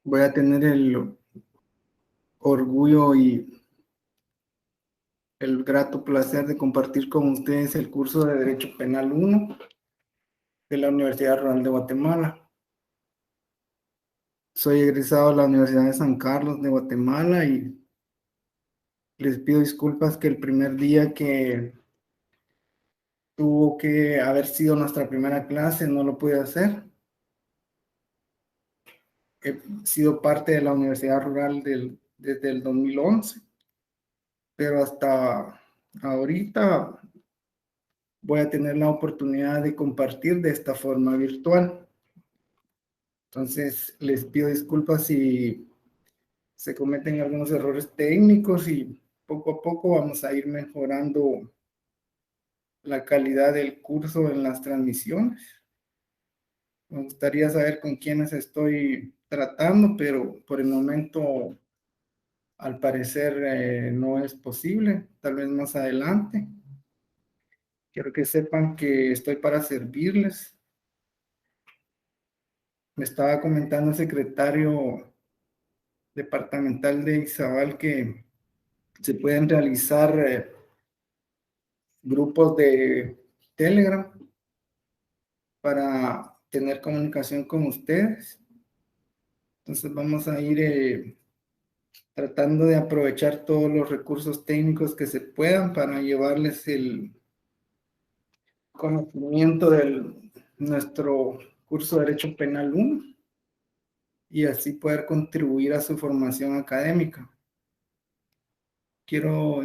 Voy a tener el orgullo y el grato placer de compartir con ustedes el curso de Derecho Penal 1 de la Universidad Rural de Guatemala. Soy egresado de la Universidad de San Carlos de Guatemala y les pido disculpas que el primer día que tuvo que haber sido nuestra primera clase no lo pude hacer. He sido parte de la Universidad Rural desde el 2011, pero hasta ahorita voy a tener la oportunidad de compartir de esta forma virtual. Entonces, les pido disculpas si se cometen algunos errores técnicos y poco a poco vamos a ir mejorando la calidad del curso en las transmisiones. Me gustaría saber con quiénes estoy tratando, pero por el momento, al parecer, no es posible. Tal vez más adelante. Quiero que sepan que estoy para servirles. Me estaba comentando el secretario departamental de Izabal que se pueden realizar grupos de Telegram para tener comunicación con ustedes. Entonces vamos a ir tratando de aprovechar todos los recursos técnicos que se puedan para llevarles el conocimiento de nuestro curso de Derecho Penal 1 y así poder contribuir a su formación académica. Quiero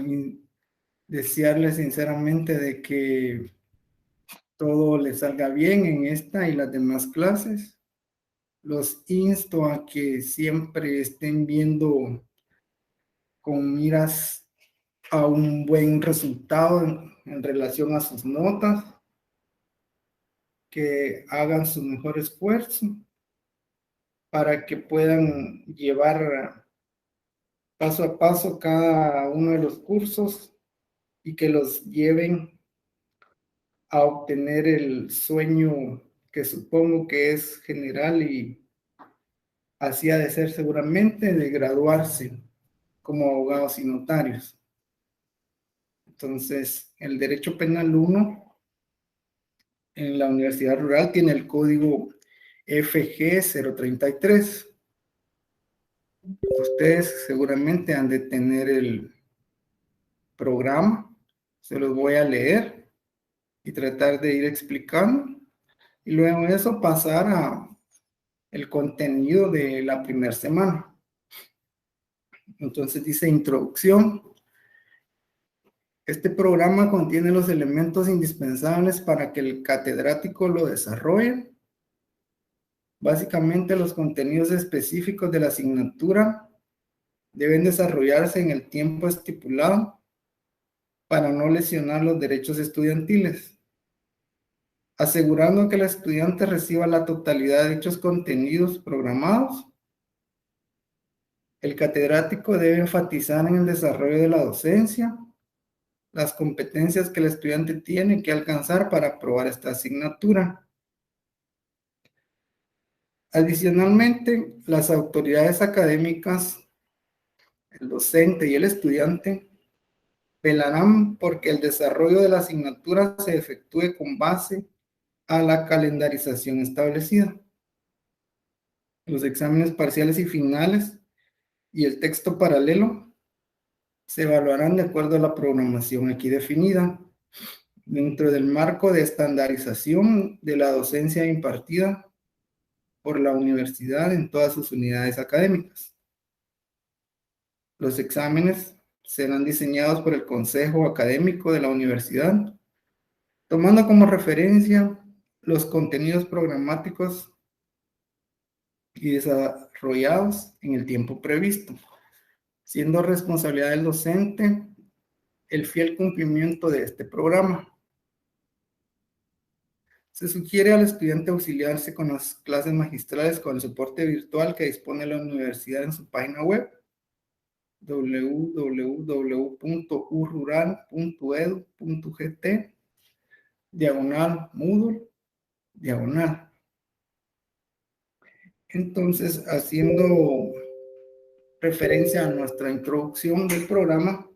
desearles sinceramente de que todo les salga bien en esta y las demás clases. Los insto a que siempre estén viendo con miras a un buen resultado en relación a sus notas, que hagan su mejor esfuerzo para que puedan llevar paso a paso cada uno de los cursos y que los lleven a obtener el sueño que supongo que es general y así ha de ser seguramente, de graduarse como abogados y notarios. Entonces, el Derecho Penal 1 en la Universidad Rural tiene el código FG033. Ustedes seguramente han de tener el programa, se los voy a leer y tratar de ir explicando. Y luego de eso pasar a el contenido de la primera semana. Entonces dice introducción. Este programa contiene los elementos indispensables para que el catedrático lo desarrolle. Básicamente los contenidos específicos de la asignatura deben desarrollarse en el tiempo estipulado para no lesionar los derechos estudiantiles, asegurando que el estudiante reciba la totalidad de dichos contenidos programados. El catedrático debe enfatizar en el desarrollo de la docencia las competencias que el estudiante tiene que alcanzar para aprobar esta asignatura. Adicionalmente, las autoridades académicas, el docente y el estudiante velarán porque el desarrollo de la asignatura se efectúe con base a la calendarización establecida. Los exámenes parciales y finales y el texto paralelo se evaluarán de acuerdo a la programación aquí definida, dentro del marco de estandarización de la docencia impartida por la universidad en todas sus unidades académicas. Los exámenes serán diseñados por el Consejo Académico de la Universidad, tomando como referencia los contenidos programáticos y desarrollados en el tiempo previsto, siendo responsabilidad del docente el fiel cumplimiento de este programa. Se sugiere al estudiante auxiliarse con las clases magistrales con el soporte virtual que dispone la universidad en su página web www.urural.edu.gt/Moodle. Entonces, haciendo referencia a nuestra introducción del programa,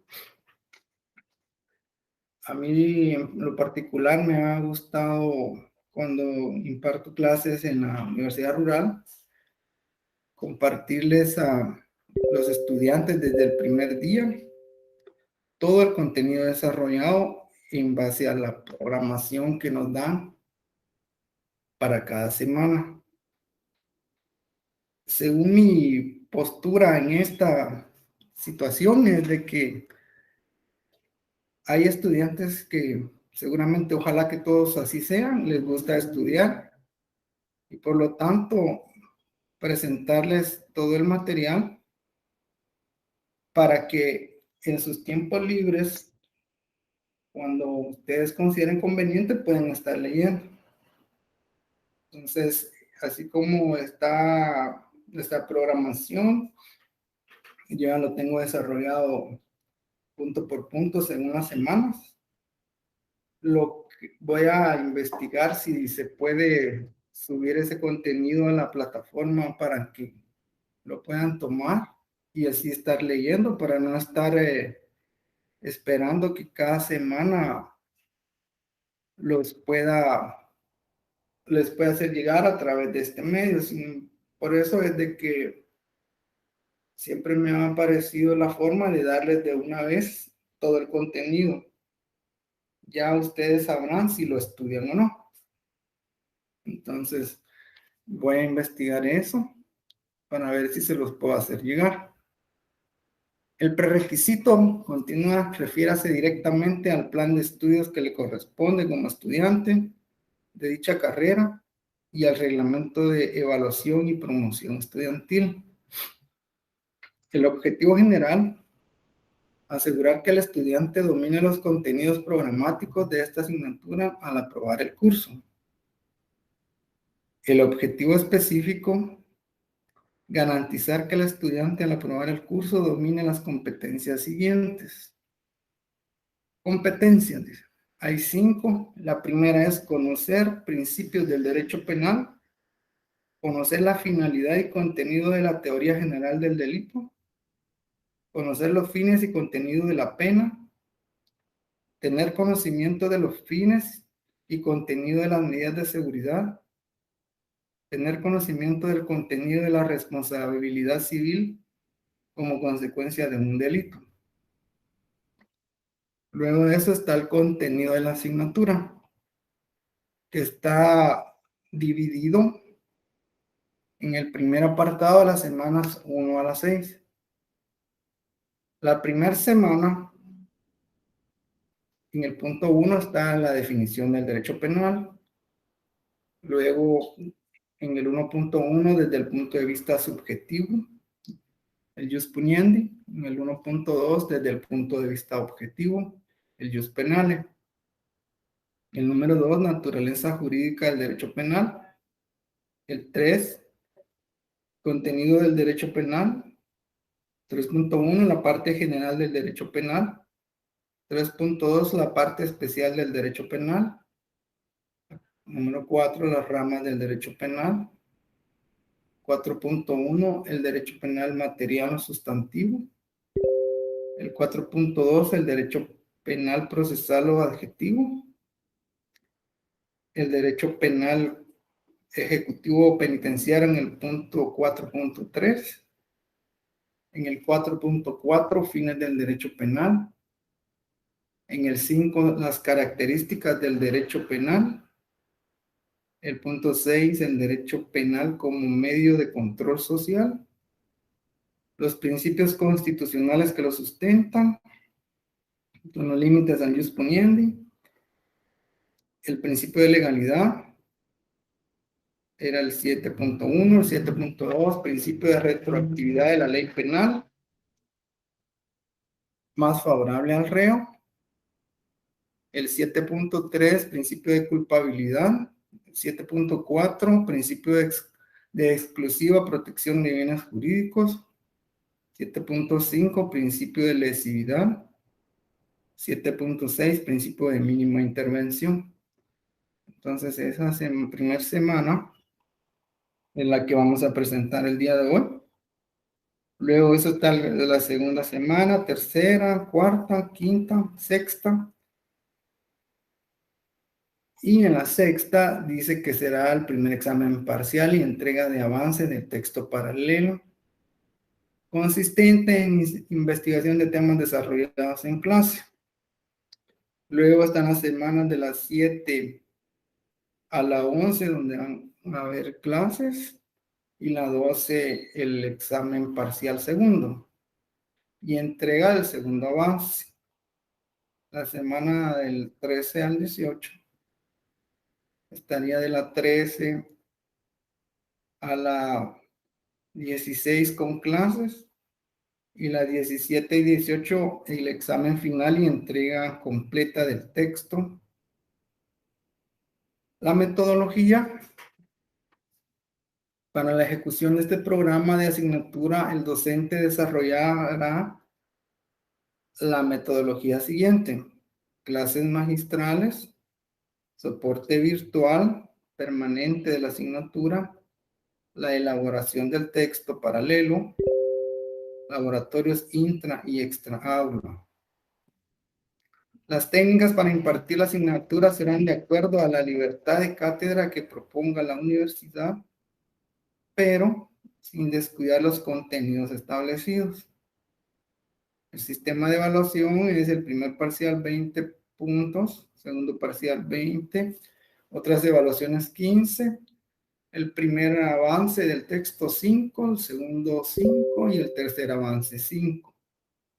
a mí en lo particular me ha gustado cuando imparto clases en la Universidad Rural, compartirles a los estudiantes desde el primer día todo el contenido desarrollado en base a la programación que nos dan para cada semana. Según mi postura en esta situación es de que hay estudiantes que seguramente, ojalá que todos así sean, les gusta estudiar y por lo tanto presentarles todo el material para que en sus tiempos libres, cuando ustedes consideren conveniente, pueden estar leyendo. Entonces, así como está esta programación, ya lo tengo desarrollado punto por punto según las semanas. Lo que voy a investigar si se puede subir ese contenido a la plataforma para que lo puedan tomar y así estar leyendo para no estar esperando que cada semana los pueda, les pueda hacer llegar a través de este medio. Por eso es de que siempre me ha parecido la forma de darles de una vez todo el contenido. Ya ustedes sabrán si lo estudian o no. Entonces, voy a investigar eso para ver si se los puedo hacer llegar. El prerequisito, continúa, refiérase directamente al plan de estudios que le corresponde como estudiante de dicha carrera y al reglamento de evaluación y promoción estudiantil. El objetivo general, asegurar que el estudiante domine los contenidos programáticos de esta asignatura al aprobar el curso. El objetivo específico, garantizar que el estudiante al aprobar el curso domine las competencias siguientes. Competencias, dice. Hay 5. La primera es conocer principios del derecho penal, conocer la finalidad y contenido de la teoría general del delito, conocer los fines y contenido de la pena, tener conocimiento de los fines y contenido de las medidas de seguridad, tener conocimiento del contenido de la responsabilidad civil como consecuencia de un delito. Luego de eso está el contenido de la asignatura, que está dividido en el primer apartado de las semanas 1 a las 6. La primera semana, en el punto 1 está la definición del derecho penal. Luego, en el 1.1, desde el punto de vista subjetivo, el jus puniendi. En el 1.2, desde el punto de vista objetivo, el jus penale. El número 2, naturaleza jurídica del derecho penal. El 3, contenido del derecho penal. 3.1, la parte general del derecho penal. 3.2, la parte especial del derecho penal. Número 4, las ramas del derecho penal. 4.1, el derecho penal material o sustantivo. El 4.2, el derecho penal procesal o adjetivo. El derecho penal ejecutivo o penitenciario en el punto 4.3. En el 4.4, fines del derecho penal. En el 5, las características del derecho penal. El punto 6, el derecho penal como medio de control social. Los principios constitucionales que lo sustentan. Los límites al jus puniendi. El principio de legalidad. Era el 7.1, el 7.2, principio de retroactividad de la ley penal. Más favorable al reo. El 7.3, principio de culpabilidad. 7.4, principio de exclusiva protección de bienes jurídicos. 7.5, principio de lesividad. 7.6, principio de mínima intervención. Entonces, esa primera semana en la que vamos a presentar el día de hoy. Luego eso está de la segunda semana, tercera, cuarta, quinta, sexta. Y en la sexta dice que será el primer examen parcial y entrega de avance del texto paralelo, consistente en investigación de temas desarrollados en clase. Luego están las semanas de las 7 a la 11, donde van a haber clases, y la 12 el examen parcial segundo, y entrega del segundo avance. La semana del 13 al 18 estaría de la 13 a la 16 con clases, y la 17 y 18 el examen final y entrega completa del texto. La metodología para la ejecución de este programa de asignatura, el docente desarrollará la metodología siguiente: clases magistrales, soporte virtual permanente de la asignatura, la elaboración del texto paralelo, laboratorios intra y extra aula. Las técnicas para impartir la asignatura serán de acuerdo a la libertad de cátedra que proponga la universidad, pero sin descuidar los contenidos establecidos. El sistema de evaluación es el primer parcial 20 puntos, segundo parcial 20, otras evaluaciones 15, el primer avance del texto 5, el segundo 5 y el tercer avance 5.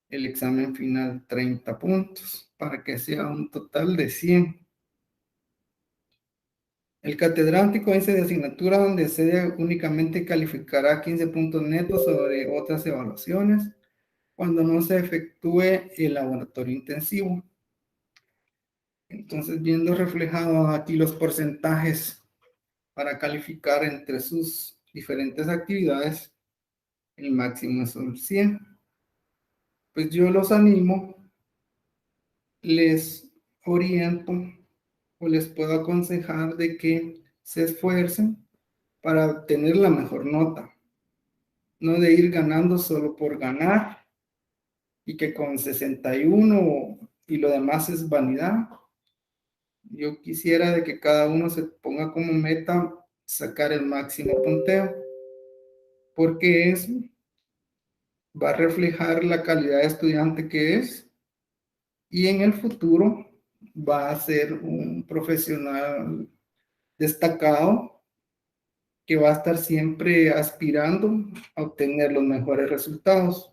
El examen final 30 puntos, para que sea un total de 100. El catedrático ese de asignatura donde se únicamente calificará 15 puntos netos sobre otras evaluaciones cuando no se efectúe el laboratorio intensivo. Entonces, viendo reflejados aquí los porcentajes para calificar entre sus diferentes actividades, el máximo son 100. Pues yo los animo, les oriento o les puedo aconsejar de que se esfuercen para obtener la mejor nota, no de ir ganando solo por ganar y que con 61 y lo demás es vanidad. Yo quisiera de que cada uno se ponga como meta sacar el máximo punteo, porque eso va a reflejar la calidad de estudiante que es, y en el futuro va a ser un profesional destacado que va a estar siempre aspirando a obtener los mejores resultados.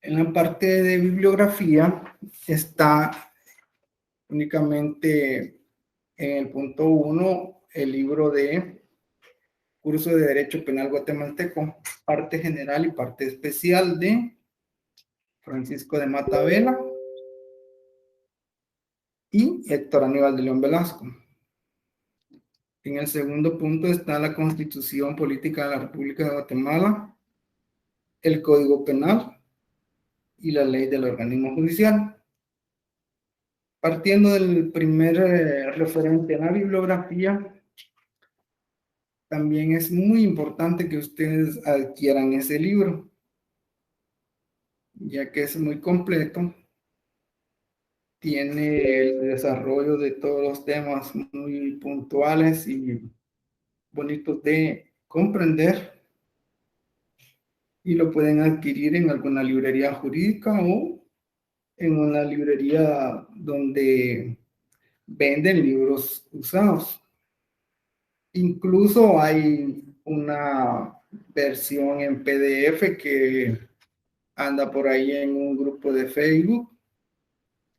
En la parte de bibliografía está únicamente en el punto 1 el libro de Curso de Derecho Penal Guatemalteco, parte general y parte especial de Francisco de Matavela y Héctor Aníbal de León Velasco. En el segundo punto está la Constitución Política de la República de Guatemala, el Código Penal y la Ley del Organismo Judicial. Partiendo del primer referente en la bibliografía, también es muy importante que ustedes adquieran ese libro, ya que es muy completo. Tiene el desarrollo de todos los temas muy puntuales y bonitos de comprender, y lo pueden adquirir en alguna librería jurídica o en una librería donde venden libros usados. Incluso hay una versión en PDF que anda por ahí en un grupo de Facebook.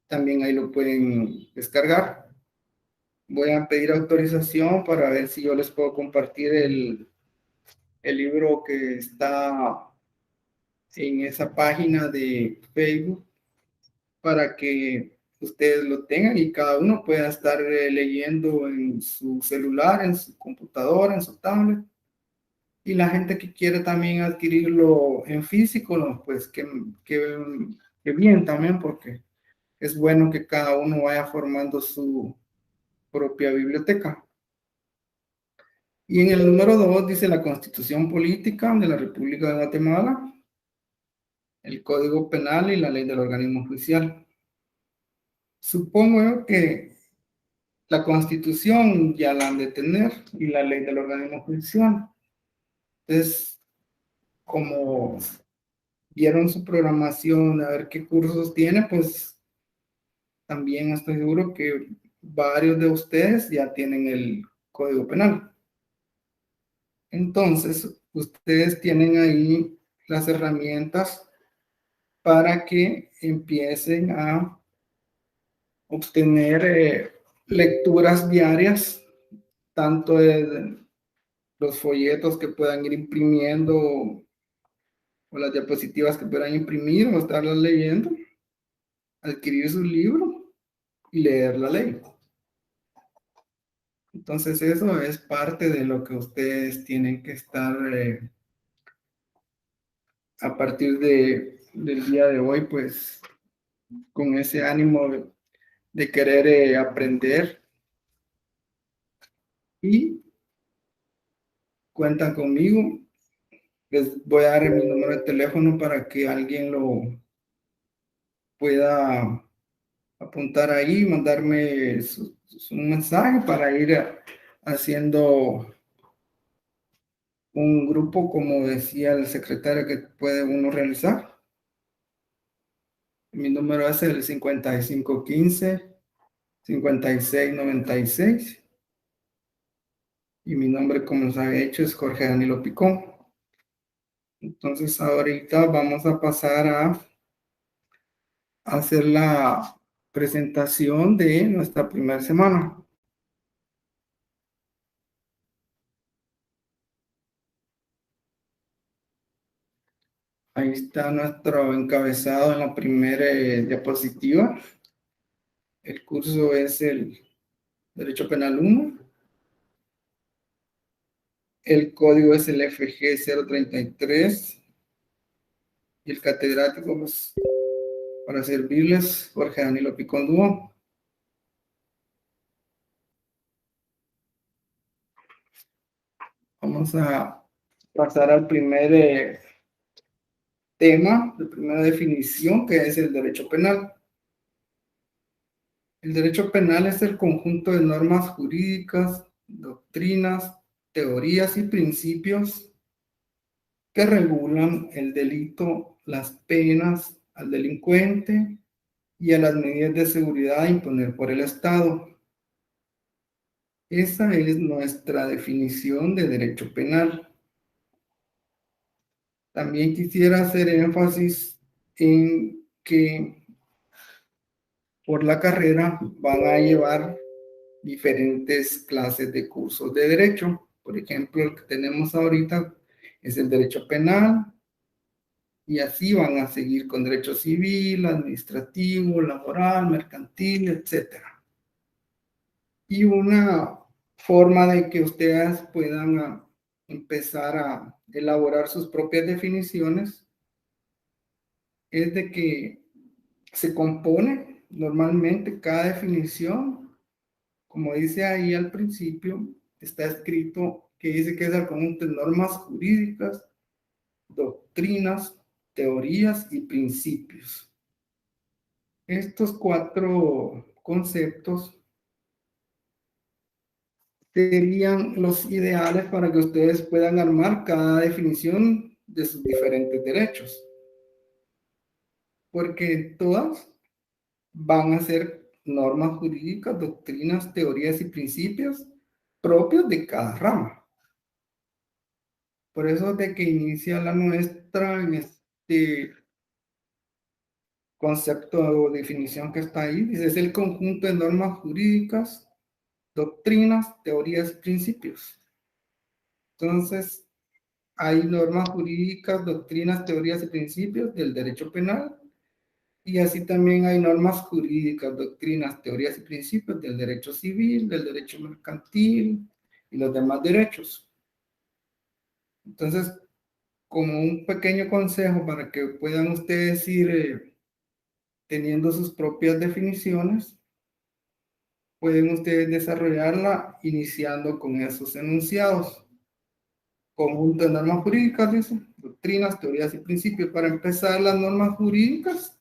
También ahí lo pueden descargar. Voy a pedir autorización para ver si yo les puedo compartir el libro que está en esa página de Facebook para que ustedes lo tengan y cada uno pueda estar leyendo en su celular, en su computadora, en su tablet. Y la gente que quiere también adquirirlo en físico, ¿no? Pues que bien también, porque es bueno que cada uno vaya formando su propia biblioteca. Y en el número 2 dice la Constitución Política de la República de Guatemala, el Código Penal y la Ley del Organismo Judicial. Supongo que la Constitución ya la han de tener y la Ley del Organismo Judicial. Entonces, como vieron su programación, a ver qué cursos tiene, pues también estoy seguro que varios de ustedes ya tienen el Código Penal. Entonces, ustedes tienen ahí las herramientas para que empiecen a obtener lecturas diarias, tanto de los folletos que puedan ir imprimiendo o las diapositivas que puedan imprimir o estarlas leyendo, adquirir su libro y leer la ley. Entonces eso es parte de lo que ustedes tienen que estar a partir del día de hoy, pues con ese ánimo de querer aprender y cuentan conmigo. Les voy a dar mi número de teléfono para que alguien lo pueda apuntar ahí, mandarme un mensaje para ir haciendo un grupo, como decía el secretario, que puede uno realizar. Mi número es el 5515-5696 y mi nombre, como les había hecho, es Jorge Danilo Picón. Entonces ahorita vamos a pasar a hacer la presentación de nuestra primera semana. Ahí está nuestro encabezado en la primera diapositiva. El curso es el Derecho Penal 1. El código es el FG 033. Y el catedrático, pues, para servirles, Jorge Danilo Picón Dúo. Vamos a pasar al primer tema, la primera definición, que es el derecho penal. El derecho penal es el conjunto de normas jurídicas, doctrinas, teorías y principios que regulan el delito, las penas al delincuente y a las medidas de seguridad a imponer por el Estado. Esa es nuestra definición de derecho penal. También quisiera hacer énfasis en que por la carrera van a llevar diferentes clases de cursos de derecho. Por ejemplo, el que tenemos ahorita es el derecho penal, y así van a seguir con derecho civil, administrativo, laboral, mercantil, etcétera. Y una forma de que ustedes puedan empezar a elaborar sus propias definiciones es de que se compone normalmente cada definición, como dice ahí al principio, está escrito que dice que es el conjunto de normas jurídicas, doctrinas, teorías y principios. Estos cuatro conceptos serían los ideales para que ustedes puedan armar cada definición de sus diferentes derechos, porque todas van a ser normas jurídicas, doctrinas, teorías y principios propios de cada rama. Por eso de que inicia la nuestra en este concepto o definición que está ahí, dice, es el conjunto de normas jurídicas, doctrinas, teorías y principios. Entonces, hay normas jurídicas, doctrinas, teorías y principios del derecho penal, y así también hay normas jurídicas, doctrinas, teorías y principios del derecho civil, del derecho mercantil y los demás derechos. Entonces, como un pequeño consejo para que puedan ustedes ir teniendo sus propias definiciones, pueden ustedes desarrollarla iniciando con esos enunciados. Conjunto de normas jurídicas, dice, doctrinas, teorías y principios. Para empezar, las normas jurídicas,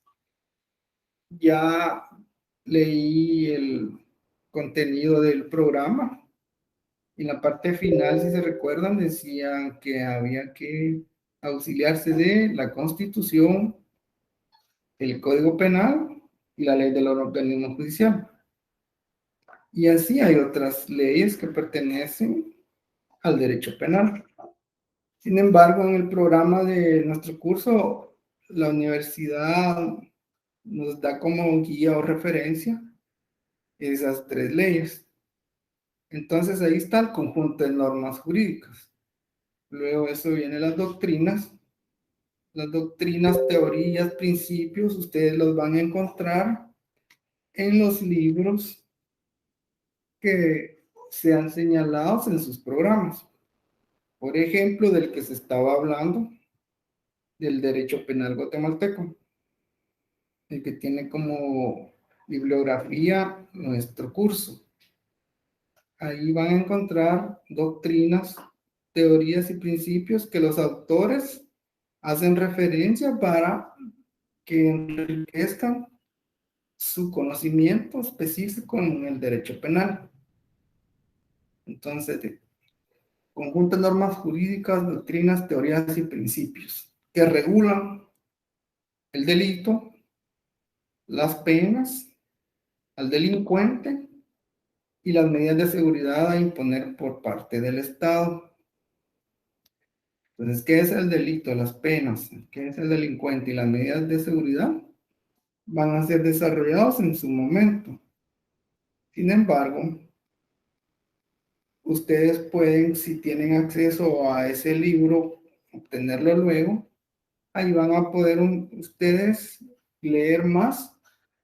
ya leí el contenido del programa. En la parte final, si se recuerdan, decían que había que auxiliarse de la Constitución, el Código Penal y la ley del organismo judicial. Y así hay otras leyes que pertenecen al derecho penal. Sin embargo, en el programa de nuestro curso, la universidad nos da como guía o referencia esas tres leyes. Entonces ahí está el conjunto de normas jurídicas. Luego eso viene las doctrinas. Las doctrinas, teorías, principios, ustedes los van a encontrar en los libros que sean señalados en sus programas. Por ejemplo, del que se estaba hablando, del derecho penal guatemalteco, el que tiene como bibliografía nuestro curso. Ahí van a encontrar doctrinas, teorías y principios que los autores hacen referencia para que enriquezcan su conocimiento específico en el derecho penal. Entonces, conjunto de normas jurídicas, doctrinas, teorías y principios que regulan el delito, las penas al delincuente y las medidas de seguridad a imponer por parte del Estado. Entonces, ¿qué es el delito? Las penas, ¿qué es el delincuente y las medidas de seguridad? Van a ser desarrollados en su momento. Sin embargo, ustedes pueden, si tienen acceso a ese libro, obtenerlo luego. Ahí van a poder ustedes leer más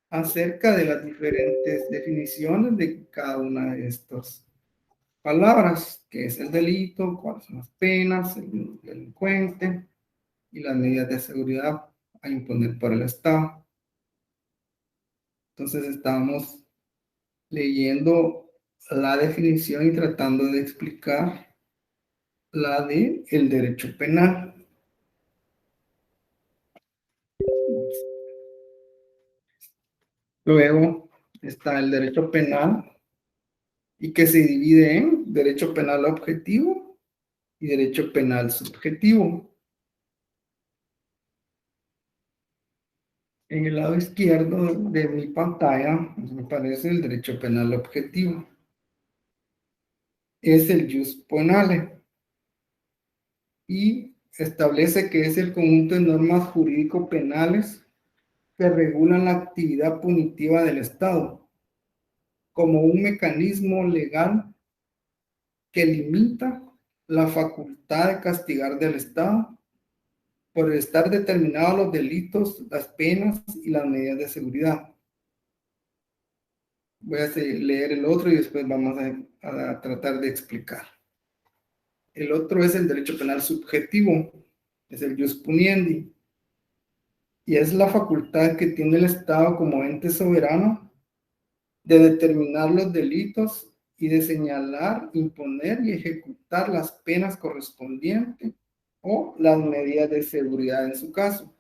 acerca de las diferentes definiciones de cada una de estas palabras, que es el delito, cuáles son las penas, el delincuente y las medidas de seguridad a imponer por el Estado. Entonces estamos leyendo la definición y tratando de explicar la de el derecho penal. Luego está el derecho penal y que se divide en derecho penal objetivo y derecho penal subjetivo. En el lado izquierdo de mi pantalla me aparece el derecho penal objetivo. Es el jus ponale y establece que es el conjunto de normas jurídico-penales que regulan la actividad punitiva del Estado como un mecanismo legal que limita la facultad de castigar del Estado por estar determinados los delitos, las penas y las medidas de seguridad. Voy a leer el otro y después vamos a tratar de explicar. El otro es el derecho penal subjetivo, es el jus puniendi, y es la facultad que tiene el Estado como ente soberano de determinar los delitos y de señalar, imponer y ejecutar las penas correspondientes o las medidas de seguridad en su caso.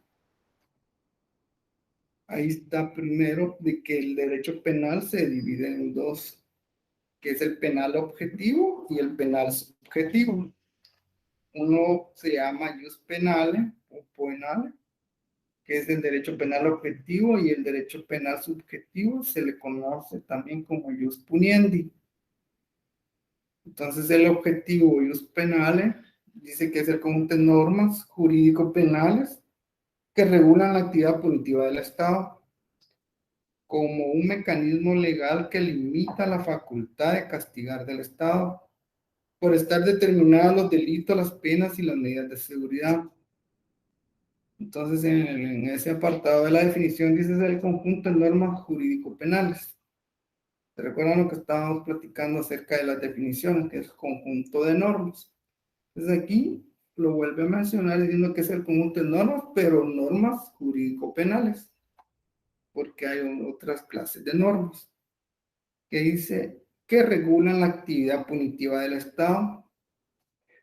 Ahí está primero de que el derecho penal se divide en dos, que es el penal objetivo y el penal subjetivo. Uno se llama jus penale o penale, que es el derecho penal objetivo, y el derecho penal subjetivo se le conoce también como jus puniendi. Entonces el objetivo jus penale dice que es el conjunto de normas jurídico-penales que regulan la actividad punitiva del Estado como un mecanismo legal que limita la facultad de castigar del Estado por estar determinados los delitos, las penas y las medidas de seguridad. Entonces, en ese apartado de la definición dice el conjunto de normas jurídico-penales. ¿Se recuerdan lo que estábamos platicando acerca de las definiciones, que es conjunto de normas? Entonces aquí lo vuelve a mencionar diciendo que es el conjunto de normas, pero normas jurídico-penales, porque hay otras clases de normas. que dice que regulan la actividad punitiva del Estado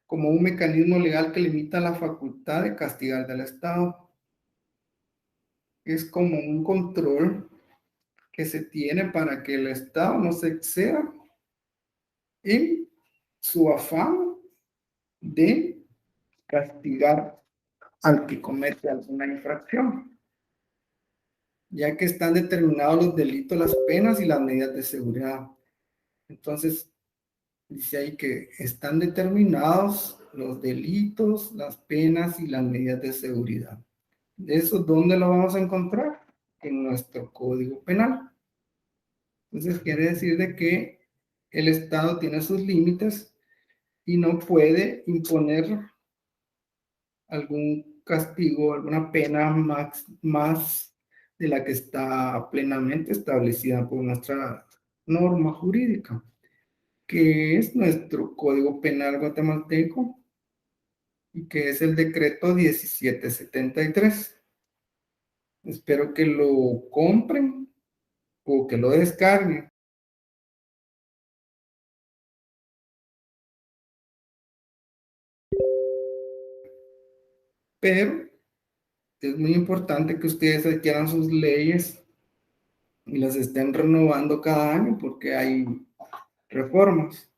como un mecanismo legal que limita la facultad de castigar del Estado. Es como un control que se tiene para que el Estado no se exceda en su afán de castigar al que comete alguna infracción, ya que están determinados los delitos, las penas y las medidas de seguridad. Entonces, dice ahí que están determinados los delitos, las penas y las medidas de seguridad. ¿Eso dónde lo vamos a encontrar? En nuestro Código Penal. Entonces, quiere decir de que el Estado tiene sus límites y no puede imponer algún castigo, alguna pena más de la que está plenamente establecida por nuestra norma jurídica, que es nuestro Código Penal guatemalteco y que es el decreto 1773. Espero que lo compren o que lo descarguen. Pero es muy importante que ustedes adquieran sus leyes y las estén renovando cada año porque hay reformas.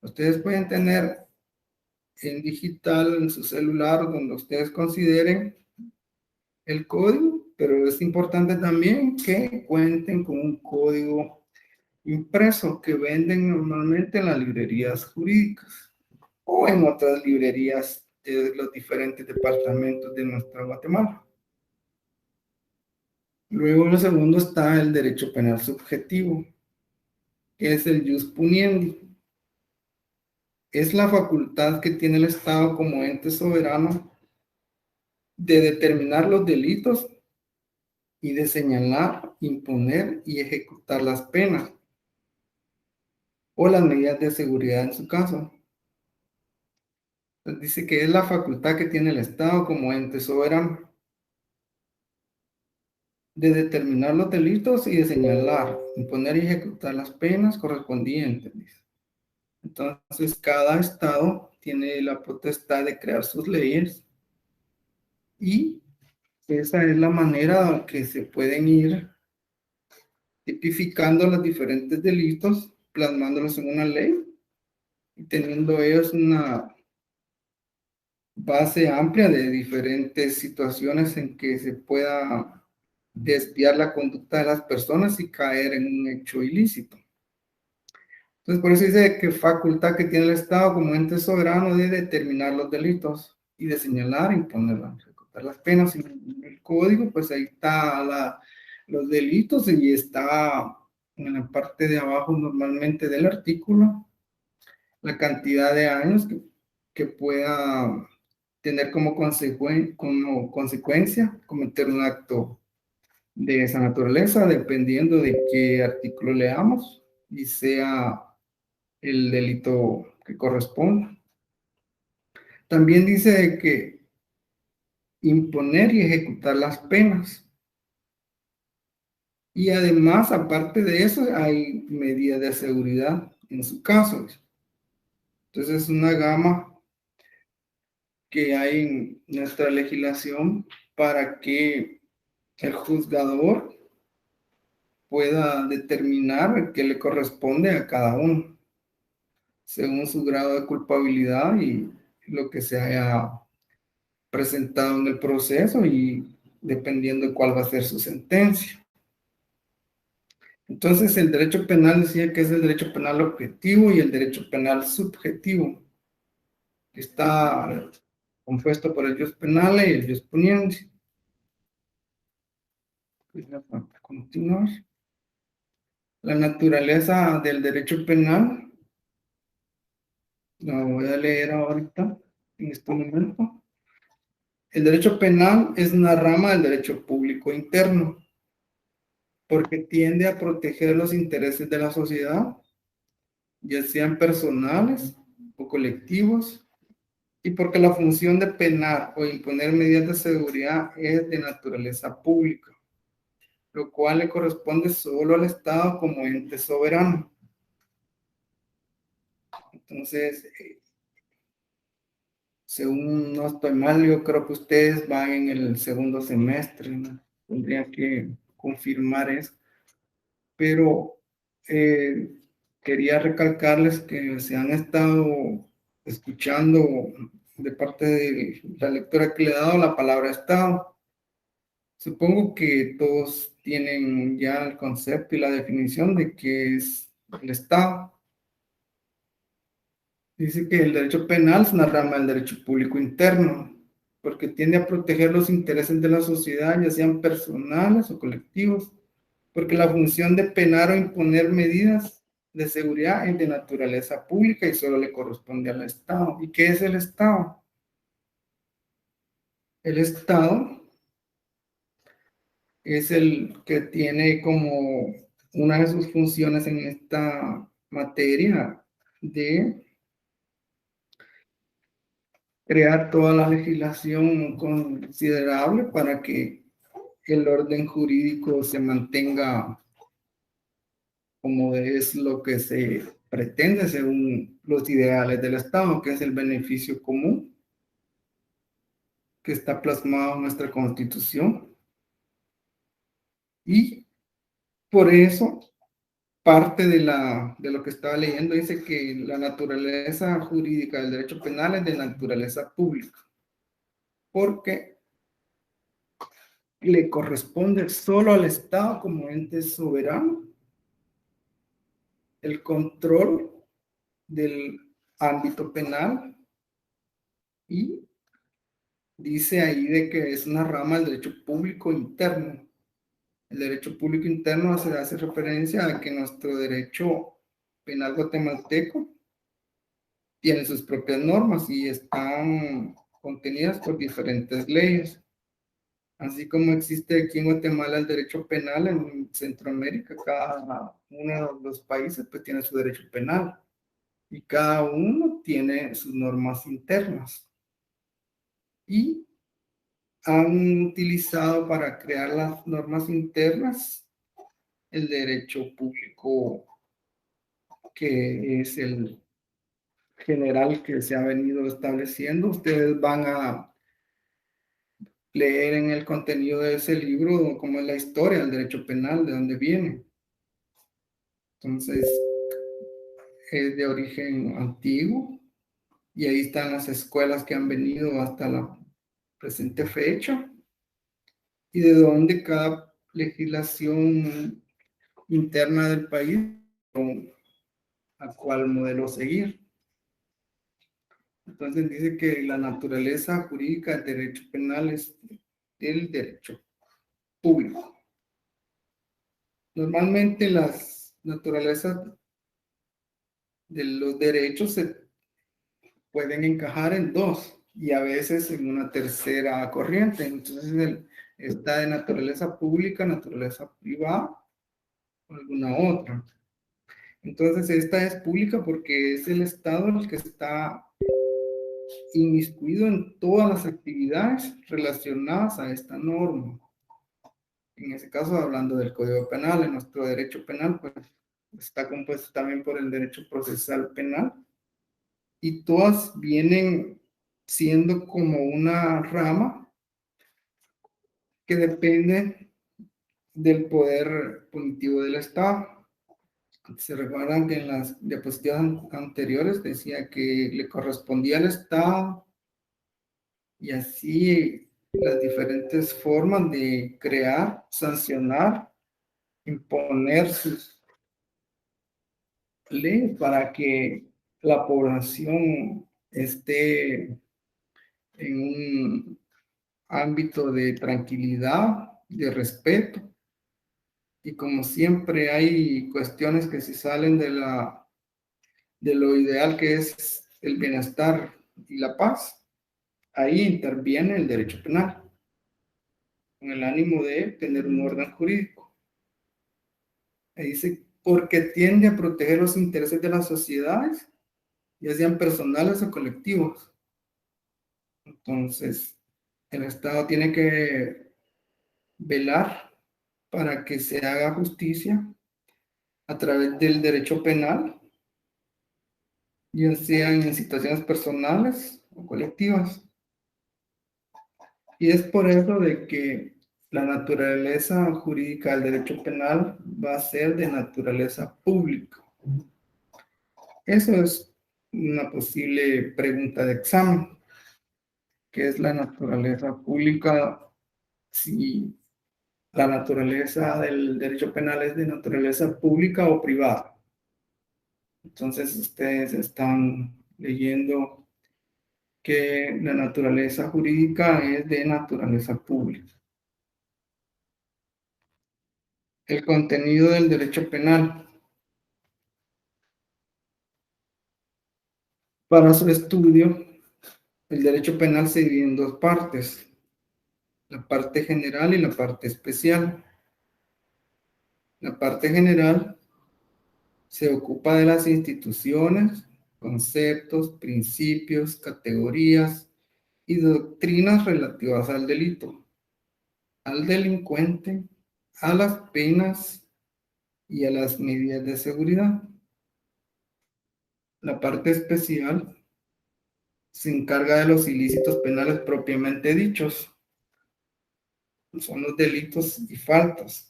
Ustedes pueden tener en digital, en su celular, donde ustedes consideren el código, pero es importante también que cuenten con un código impreso que venden normalmente en las librerías jurídicas o en otras librerías de los diferentes departamentos de nuestra Guatemala. Luego, lo segundo está el derecho penal subjetivo, que es el jus puniendi. Es la facultad que tiene el Estado como ente soberano de determinar los delitos y de señalar, imponer y ejecutar las penas o las medidas de seguridad en su caso. Entonces dice que es la facultad que tiene el Estado como ente soberano de determinar los delitos y de señalar, imponer y ejecutar las penas correspondientes. Entonces, cada estado tiene la potestad de crear sus leyes y esa es la manera que se pueden ir tipificando los diferentes delitos, plasmándolos en una ley y teniendo ellos una base amplia de diferentes situaciones en que se pueda desviar la conducta de las personas y caer en un hecho ilícito. Entonces, por eso dice que facultad que tiene el Estado como ente soberano de determinar los delitos y de señalar, imponer, ejecutar las penas. En el código, pues ahí está los delitos y está en la parte de abajo normalmente del artículo la cantidad de años que pueda tener como consecuencia cometer un acto de esa naturaleza, dependiendo de qué artículo leamos y sea el delito que corresponda. También dice que imponer y ejecutar las penas. Y además, aparte de eso, hay medidas de seguridad en su caso. Entonces es una gama que hay en nuestra legislación para que el juzgador pueda determinar qué le corresponde a cada uno, según su grado de culpabilidad y lo que se haya presentado en el proceso y dependiendo de cuál va a ser su sentencia. Entonces, el derecho penal decía que es el derecho penal objetivo y el derecho penal subjetivo, que está compuesto por el jus penale y el jus puniendi. Para continuar. La naturaleza del derecho penal, la voy a leer ahorita, en este momento. El derecho penal es una rama del derecho público interno, porque tiende a proteger los intereses de la sociedad, ya sean personales o colectivos, y porque la función de penar o imponer medidas de seguridad es de naturaleza pública. lo cual le corresponde solo al Estado como ente soberano. Entonces, según no estoy mal, yo creo que ustedes van en el segundo semestre, ¿no? Tendría que confirmar eso. Pero quería recalcarles que se han estado escuchando de parte de la lectura que le he dado la palabra Estado. Supongo que todos tienen ya el concepto y la definición de qué es el Estado. Dice que el derecho penal es una rama del derecho público interno, porque tiende a proteger los intereses de la sociedad, ya sean personales o colectivos, porque la función de penar o imponer medidas de seguridad es de naturaleza pública y solo le corresponde al Estado. ¿Y qué es el Estado? El Estado es el que tiene como una de sus funciones en esta materia de crear toda la legislación considerable para que el orden jurídico se mantenga como es lo que se pretende según los ideales del Estado, que es el beneficio común, que está plasmado en nuestra Constitución. Y por eso, parte de lo que estaba leyendo dice que la naturaleza jurídica del derecho penal es de naturaleza pública, porque le corresponde solo al Estado como ente soberano el control del ámbito penal y dice ahí de que es una rama del derecho público interno. El derecho público interno se hace referencia a que nuestro derecho penal guatemalteco tiene sus propias normas y están contenidas por diferentes leyes. Así como existe aquí en Guatemala el derecho penal, en Centroamérica cada uno de los países pues tiene su derecho penal y cada uno tiene sus normas internas. Y han utilizado para crear las normas internas el derecho público, que es el general que se ha venido estableciendo. Ustedes van a leer en el contenido de ese libro cómo es la historia del derecho penal, de dónde viene. Entonces, es de origen antiguo y ahí están las escuelas que han venido hasta la presente fecha y de dónde cada legislación interna del país a cuál modelo seguir. Entonces dice que la naturaleza jurídica del derecho penal es el derecho público. Normalmente las naturalezas de los derechos se pueden encajar en dos y a veces en una tercera corriente. Entonces está de naturaleza pública, naturaleza privada o alguna otra. Entonces esta es pública porque es el Estado el que está inmiscuido en todas las actividades relacionadas a esta norma. En ese caso, hablando del Código Penal, en nuestro derecho penal, pues está compuesto también por el derecho procesal penal y todas vienen siendo como una rama que depende del poder punitivo del Estado. Se recuerdan que en las diapositivas anteriores decía que le correspondía al Estado y así las diferentes formas de crear, sancionar, imponer sus leyes para que la población esté en un ámbito de tranquilidad, de respeto. Y como siempre hay cuestiones que se salen de lo ideal que es el bienestar y la paz, ahí interviene el derecho penal, con el ánimo de tener un orden jurídico. Ahí dice, porque tiende a proteger los intereses de las sociedades, ya sean personales o colectivos. Entonces, el Estado tiene que velar para que se haga justicia a través del derecho penal, ya sean en situaciones personales o colectivas. Y es por eso de que la naturaleza jurídica del derecho penal va a ser de naturaleza pública. Eso es una posible pregunta de examen. ¿Qué es la naturaleza pública? Si la naturaleza del derecho penal es de naturaleza pública o privada. Entonces ustedes están leyendo que la naturaleza jurídica es de naturaleza pública. El contenido del derecho penal. Para su estudio, el derecho penal se divide en dos partes, la parte general y la parte especial. La parte general se ocupa de las instituciones, conceptos, principios, categorías y doctrinas relativas al delito, al delincuente, a las penas y a las medidas de seguridad. La parte especial se encarga de los ilícitos penales propiamente dichos, son los delitos y faltas,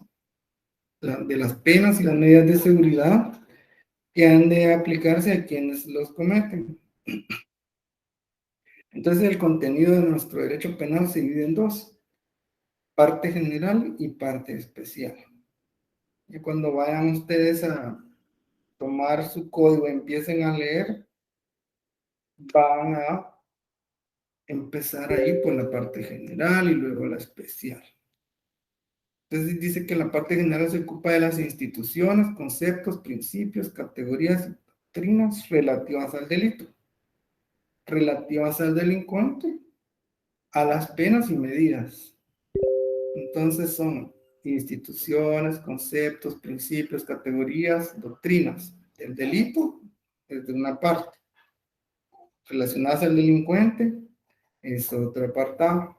de las penas y las medidas de seguridad que han de aplicarse a quienes los cometen. Entonces el contenido de nuestro derecho penal se divide en dos, parte general y parte especial. Y cuando vayan ustedes a tomar su código, empiecen a leer, van a empezar ahí por la parte general y luego la especial. Entonces dice que la parte general se ocupa de las instituciones, conceptos, principios, categorías y doctrinas relativas al delito, relativas al delincuente, a las penas y medidas. Entonces son instituciones, conceptos, principios, categorías, doctrinas. El delito es de una parte, relacionadas al delincuente es otro apartado.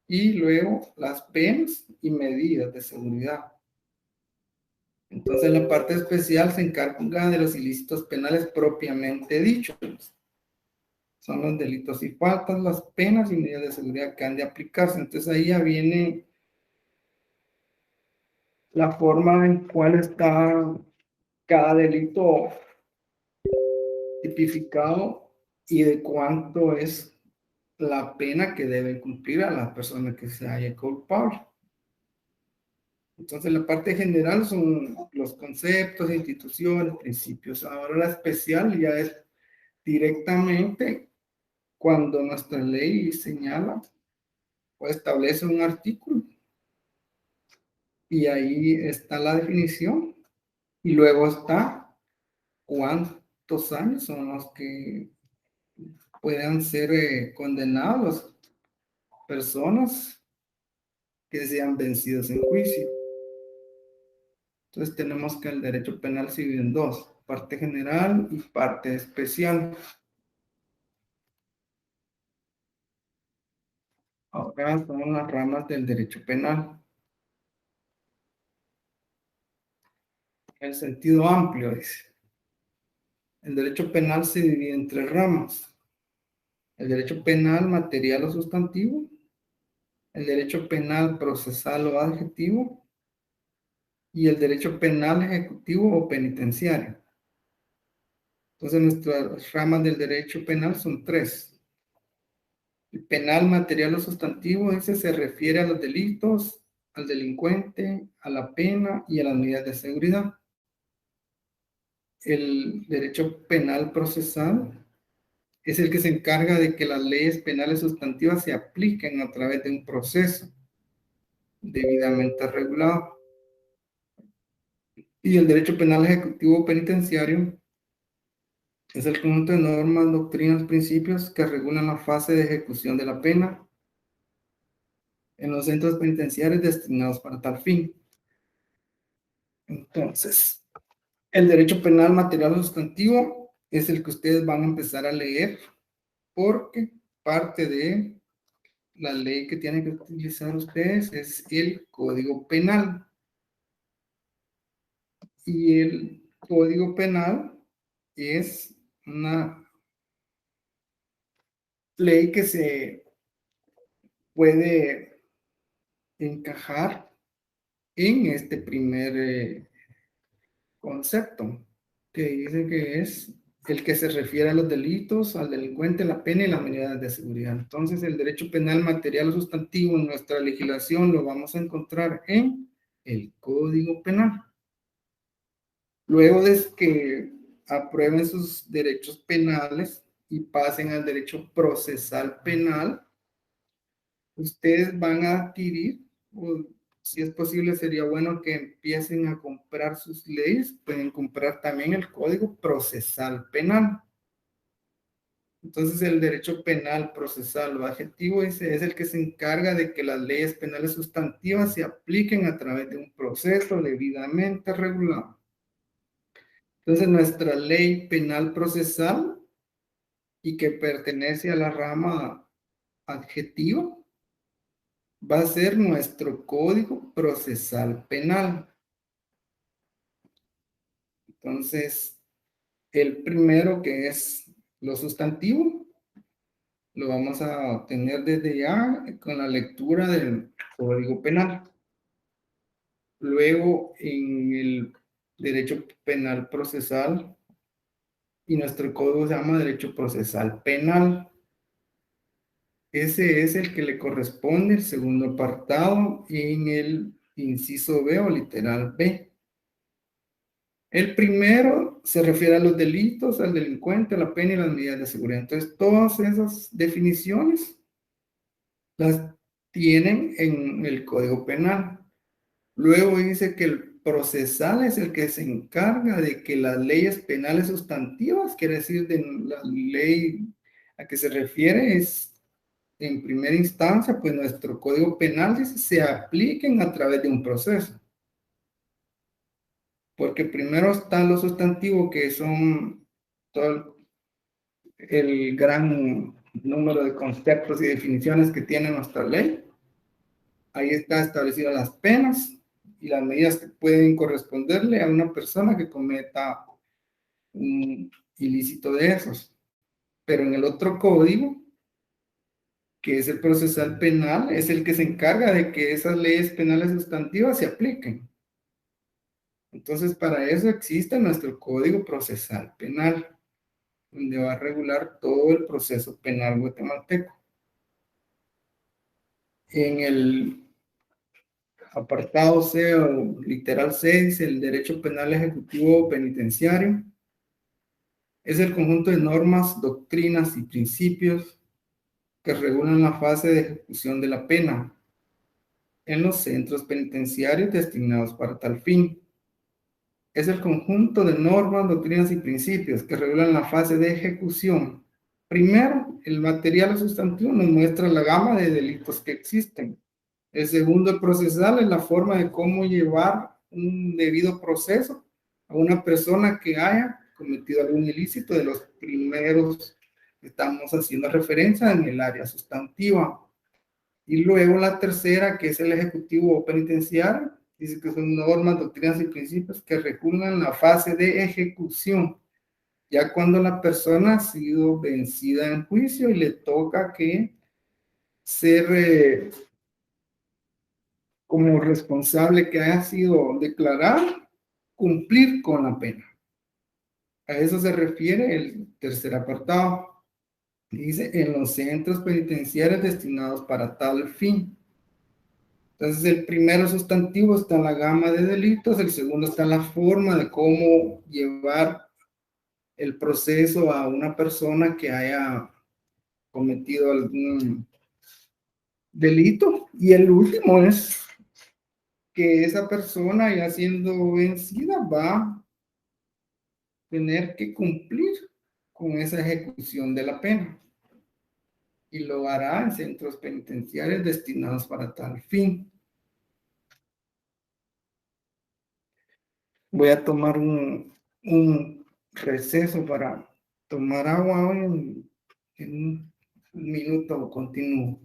Y luego las penas y medidas de seguridad. Entonces la parte especial se encarga de los ilícitos penales propiamente dichos. Son los delitos y faltas, las penas y medidas de seguridad que han de aplicarse. Entonces ahí ya viene la forma en cual está cada delito tipificado y de cuánto es la pena que debe cumplir a la persona que se haya culpable. Entonces, la parte general son los conceptos, instituciones, principios. Ahora la especial ya es directamente cuando nuestra ley señala o establece un artículo y ahí está la definición y luego está cuántos años son los que puedan ser condenados personas que sean vencidos en juicio. Entonces tenemos que el derecho penal se divide en dos, parte general y parte especial. Ahora son las ramas del derecho penal. En el sentido amplio, dice. El derecho penal se divide en tres ramas. El derecho penal material o sustantivo, el derecho penal procesal o adjetivo y el derecho penal ejecutivo o penitenciario. Entonces nuestras ramas del derecho penal son tres. El penal material o sustantivo, ese se refiere a los delitos, al delincuente, a la pena y a las medidas de seguridad. El derecho penal procesal es el que se encarga de que las leyes penales sustantivas se apliquen a través de un proceso debidamente regulado. Y el derecho penal ejecutivo penitenciario es el conjunto de normas, doctrinas, principios que regulan la fase de ejecución de la pena en los centros penitenciarios destinados para tal fin. Entonces, el derecho penal material o sustantivo es el que ustedes van a empezar a leer porque parte de la ley que tienen que utilizar ustedes es el Código Penal. Y el Código Penal es una ley que se puede encajar en este primer concepto, que dice que es el que se refiere a los delitos, al delincuente, la pena y las medidas de seguridad. Entonces, el derecho penal material o sustantivo en nuestra legislación lo vamos a encontrar en el Código Penal. Luego de que aprueben sus derechos penales y pasen al derecho procesal penal, ustedes van a adquirir, o si es posible, sería bueno que empiecen a comprar sus leyes, pueden comprar también el Código Procesal Penal. Entonces, el derecho penal procesal o adjetivo ese es el que se encarga de que las leyes penales sustantivas se apliquen a través de un proceso debidamente regulado. Entonces, nuestra ley penal procesal y que pertenece a la rama adjetiva va a ser nuestro Código Procesal Penal. Entonces, el primero, que es lo sustantivo, lo vamos a obtener desde ya con la lectura del Código Penal. Luego, en el derecho penal procesal, y nuestro código se llama Derecho Procesal Penal. Ese es el que le corresponde el segundo apartado en el inciso B o literal B. El primero se refiere a los delitos, al delincuente, a la pena y las medidas de seguridad. Entonces, todas esas definiciones las tienen en el Código Penal. Luego dice que el procesal es el que se encarga de que las leyes penales sustantivas, quiere decir de la ley a que se refiere, es en primera instancia, pues nuestro Código Penal dice, se apliquen a través de un proceso. Porque primero están los sustantivos, que son todo el gran número de conceptos y definiciones que tiene nuestra ley. Ahí están establecidas las penas y las medidas que pueden corresponderle a una persona que cometa un ilícito de esos. Pero en el otro código, que es el procesal penal, es el que se encarga de que esas leyes penales sustantivas se apliquen. Entonces, para eso existe nuestro Código Procesal Penal, donde va a regular todo el proceso penal guatemalteco. En el apartado C o literal C dice el derecho penal ejecutivo penitenciario. Es el conjunto de normas, doctrinas y principios que regulan la fase de ejecución de la pena en los centros penitenciarios destinados para tal fin. Es el conjunto de normas, doctrinas y principios que regulan la fase de ejecución. Primero, el material sustantivo nos muestra la gama de delitos que existen. El segundo, el procesal, es la forma de cómo llevar un debido proceso a una persona que haya cometido algún ilícito. De los primeros estamos haciendo referencia en el área sustantiva. Y luego la tercera, que es el ejecutivo penitenciario, dice que son normas, doctrinas y principios que regulan la fase de ejecución, ya cuando la persona ha sido vencida en juicio y le toca que ser como responsable que haya sido declarado, cumplir con la pena. A eso se refiere el tercer apartado. Dice, en los centros penitenciarios destinados para tal fin. Entonces, el primero sustantivo está en la gama de delitos, el segundo está en la forma de cómo llevar el proceso a una persona que haya cometido algún delito, y el último es que esa persona, ya siendo vencida, va a tener que cumplir con esa ejecución de la pena, y lo hará en centros penitenciarios destinados para tal fin. Voy a tomar un receso para tomar agua en un minuto, continúo.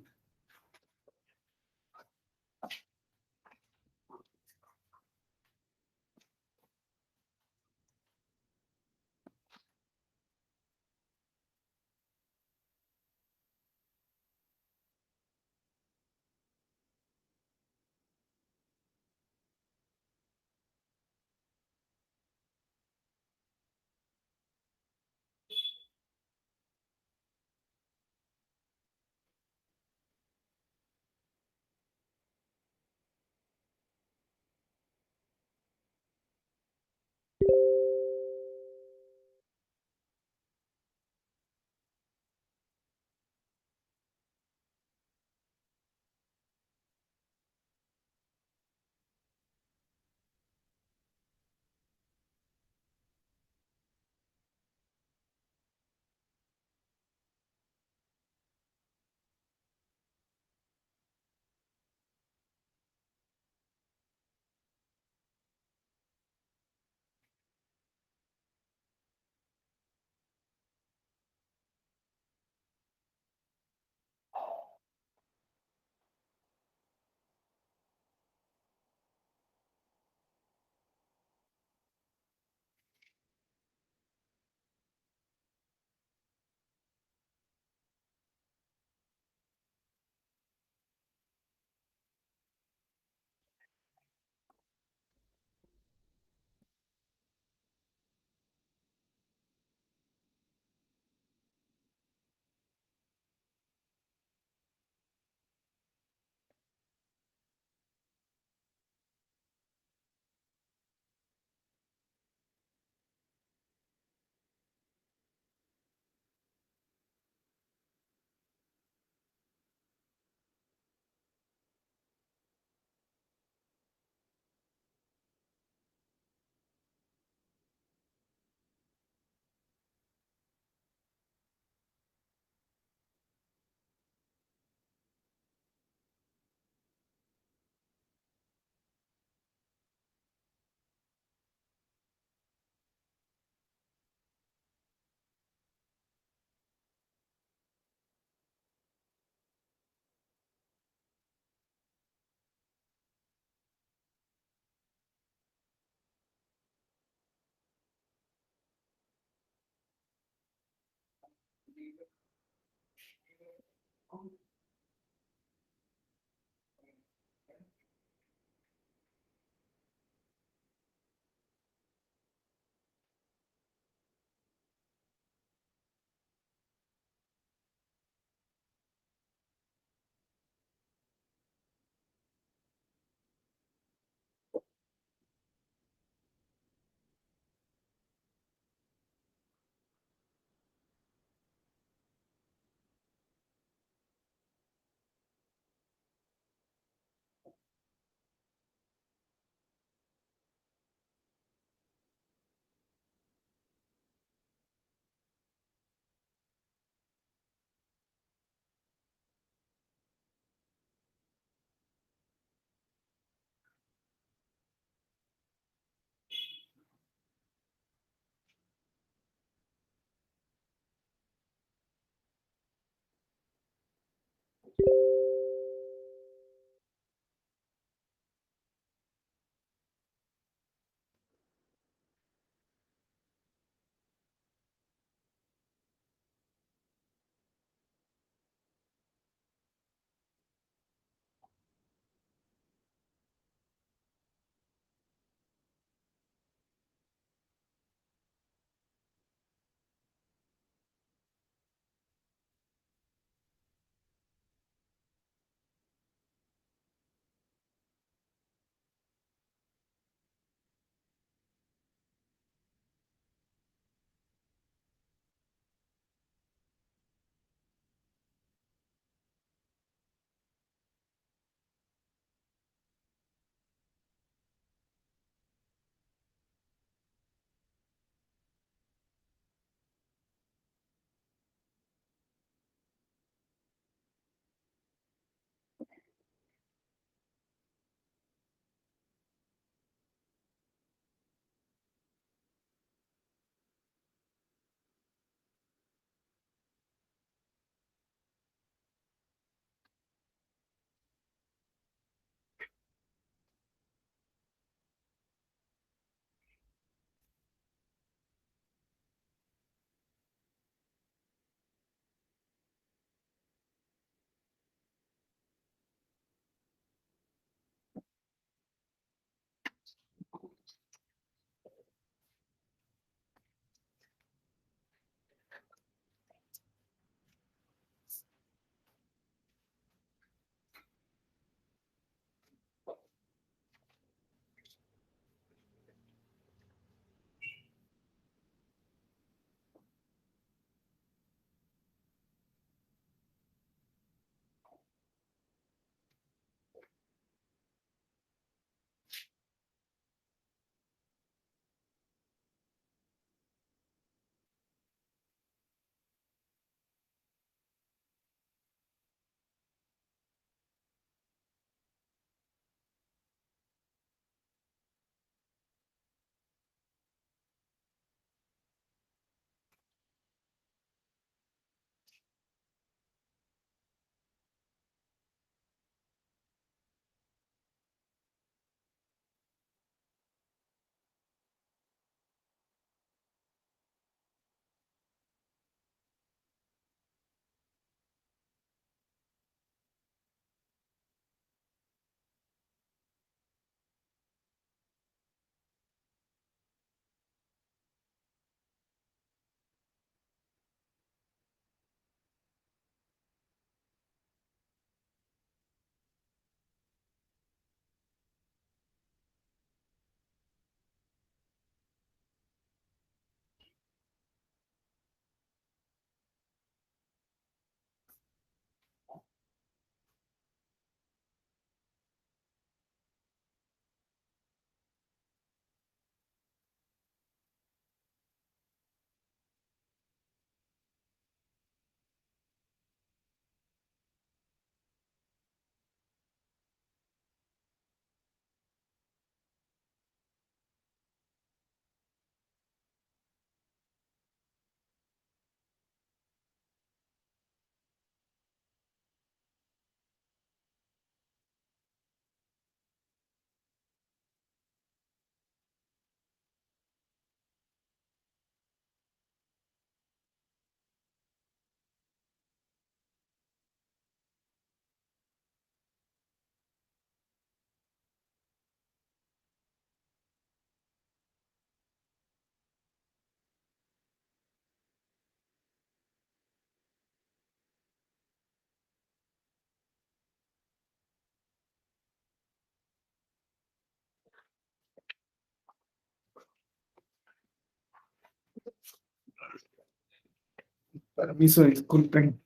Permiso, disculpen.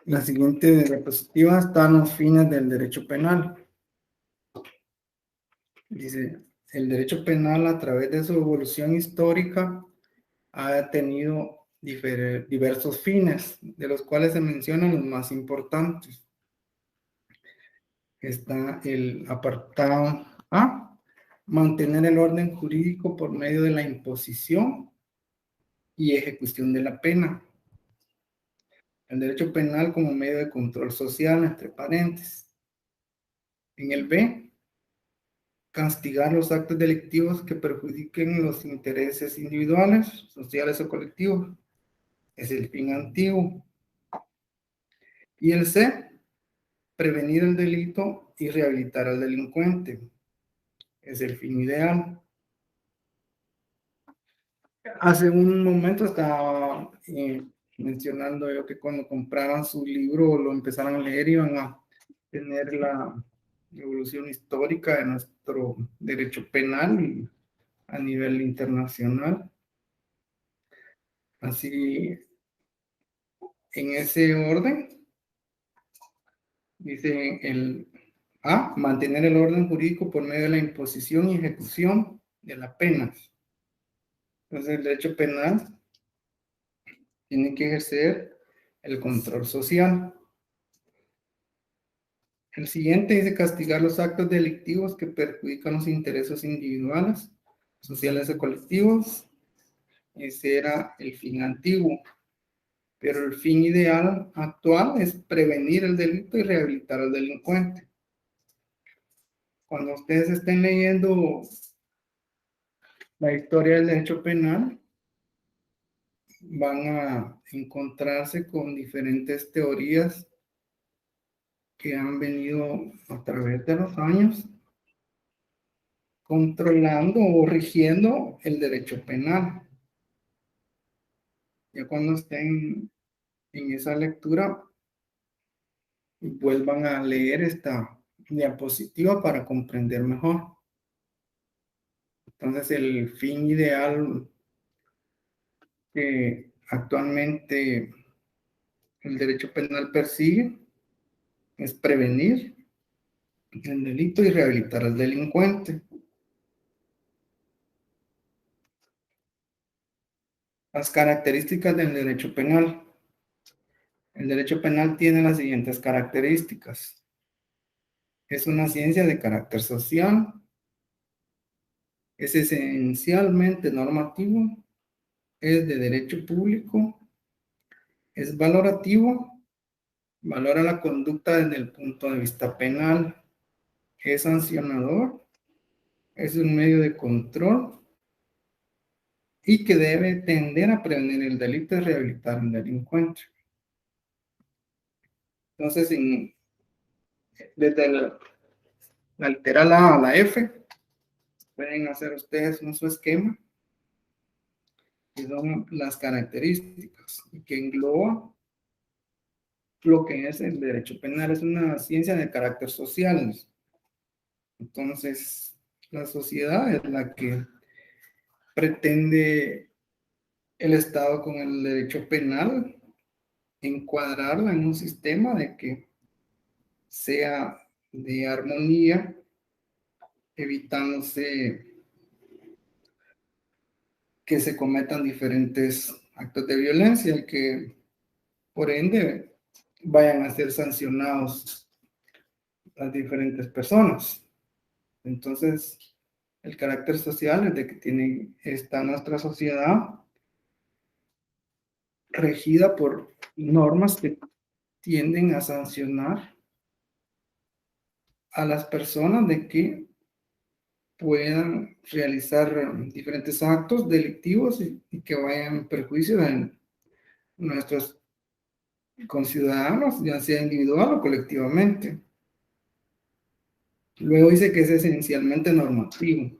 La siguiente diapositiva están los fines del derecho penal. Dice, el derecho penal a través de su evolución histórica ha tenido diversos fines, de los cuales se mencionan los más importantes. Está el apartado A, mantener el orden jurídico por medio de la imposición y ejecución de la pena. El derecho penal como medio de control social, entre paréntesis. En el B, castigar los actos delictivos que perjudiquen los intereses individuales, sociales o colectivos. Es el fin antiguo. Y el C, prevenir el delito y rehabilitar al delincuente. Es el fin ideal. Hace un momento estaba mencionando yo que cuando compraran su libro o lo empezaran a leer iban a tener la evolución histórica de nuestro derecho penal y a nivel internacional. Así, en ese orden, dice el A, mantener el orden jurídico por medio de la imposición y ejecución de la pena. Entonces, el derecho penal tiene que ejercer el control social. El siguiente dice castigar los actos delictivos que perjudican los intereses individuales, sociales o colectivos. Ese era el fin antiguo. Pero el fin ideal actual es prevenir el delito y rehabilitar al delincuente. Cuando ustedes estén leyendo la historia del derecho penal, van a encontrarse con diferentes teorías que han venido a través de los años controlando o rigiendo el derecho penal. Ya cuando estén en esa lectura, vuelvan a leer esta diapositiva para comprender mejor. Entonces, el fin ideal que actualmente el derecho penal persigue es prevenir el delito y rehabilitar al delincuente. Las características del derecho penal. El derecho penal tiene las siguientes características. Es una ciencia de carácter social, es esencialmente normativo, es de derecho público, es valorativo, valora la conducta desde el punto de vista penal, es sancionador, es un medio de control y que debe tender a prevenir el delito y rehabilitar al delincuente. Entonces, desde la literal A a la F, pueden hacer ustedes un su esquema, que son las características, y que engloba lo que es el derecho penal. Es una ciencia de carácter social. Entonces, la sociedad es la que pretende el Estado con el derecho penal encuadrarla en un sistema de que sea de armonía, evitándose que se cometan diferentes actos de violencia y que por ende vayan a ser sancionados las diferentes personas. Entonces, el carácter social es de que tiene esta nuestra sociedad regida por normas que tienden a sancionar a las personas de que puedan realizar diferentes actos delictivos y que vayan en perjuicio de nuestros conciudadanos, ya sea individual o colectivamente. Luego dice que es esencialmente normativo.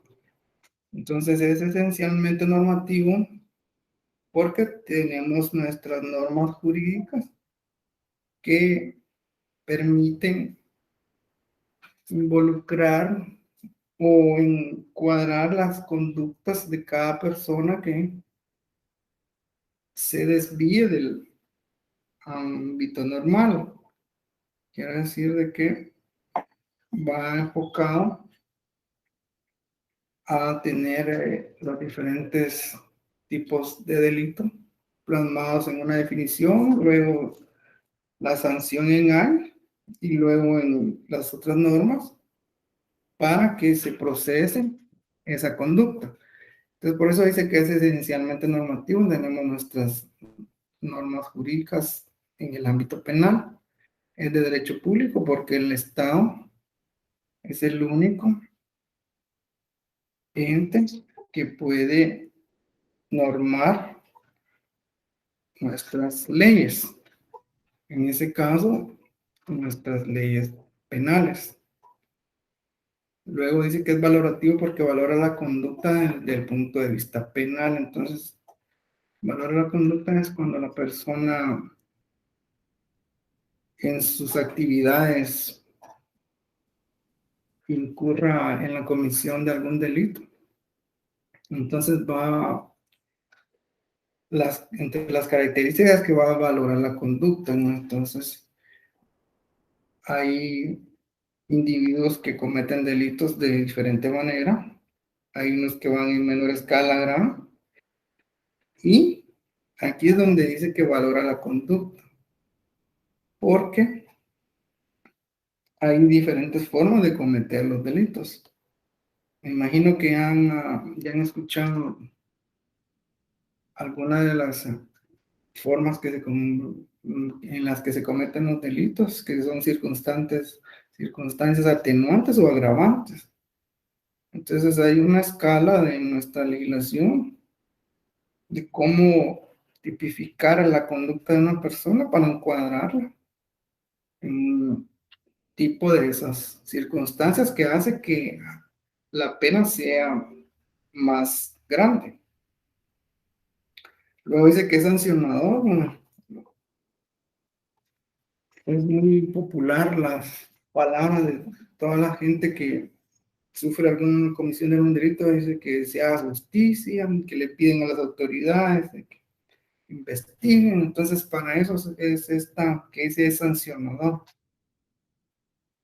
Entonces es esencialmente normativo porque tenemos nuestras normas jurídicas que permiten involucrar o encuadrar las conductas de cada persona que se desvíe del ámbito normal. Quiere decir de que va enfocado a tener los diferentes tipos de delito plasmados en una definición, luego la sanción en A y luego en las otras normas para que se procese esa conducta. Entonces, por eso dice que es esencialmente normativo. Tenemos nuestras normas jurídicas en el ámbito penal, es de derecho público porque el Estado es el único ente que puede normar nuestras leyes. En ese caso, nuestras leyes penales. Luego dice que es valorativo porque valora la conducta desde el punto de vista penal. Entonces, valorar la conducta es cuando la persona en sus actividades incurra en la comisión de algún delito. Entonces entre las características que va a valorar la conducta, ¿no? Entonces, hay individuos que cometen delitos de diferente manera. Hay unos que van en menor escala grave. Y aquí es donde dice que valora la conducta. Porque hay diferentes formas de cometer los delitos. Me imagino que ya han escuchado algunas de las formas en las que se cometen los delitos, que son circunstancias atenuantes o agravantes. Entonces hay una escala de nuestra legislación de cómo tipificar la conducta de una persona para encuadrarla en un tipo de esas circunstancias que hace que la pena sea más grande. Luego dice que es sancionador. Bueno, es muy popular las palabras de toda la gente que sufre alguna comisión de un delito, dice que se haga justicia, que le piden a las autoridades que investiguen. Entonces, para eso es esta, que es sancionador.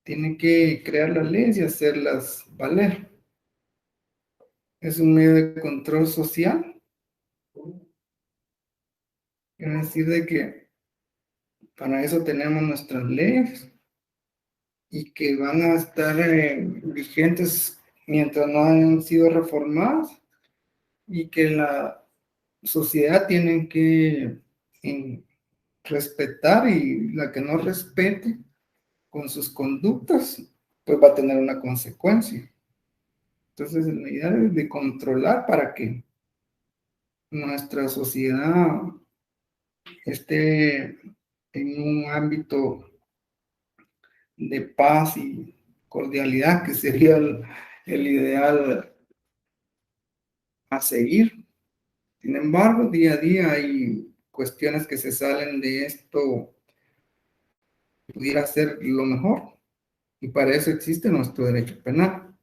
Tiene que crear las leyes y hacerlas valer. Es un medio de control social. Es decir, de que para eso tenemos nuestras leyes y que van a estar vigentes mientras no hayan sido reformadas y que la sociedad tiene que respetar, y la que no respete con sus conductas, pues va a tener una consecuencia. Entonces, la idea es de controlar para que nuestra sociedad esté en un ámbito de paz y cordialidad, que sería el ideal a seguir. Sin embargo, día a día hay cuestiones que se salen de esto, pudiera ser lo mejor, y para eso existe nuestro derecho penal.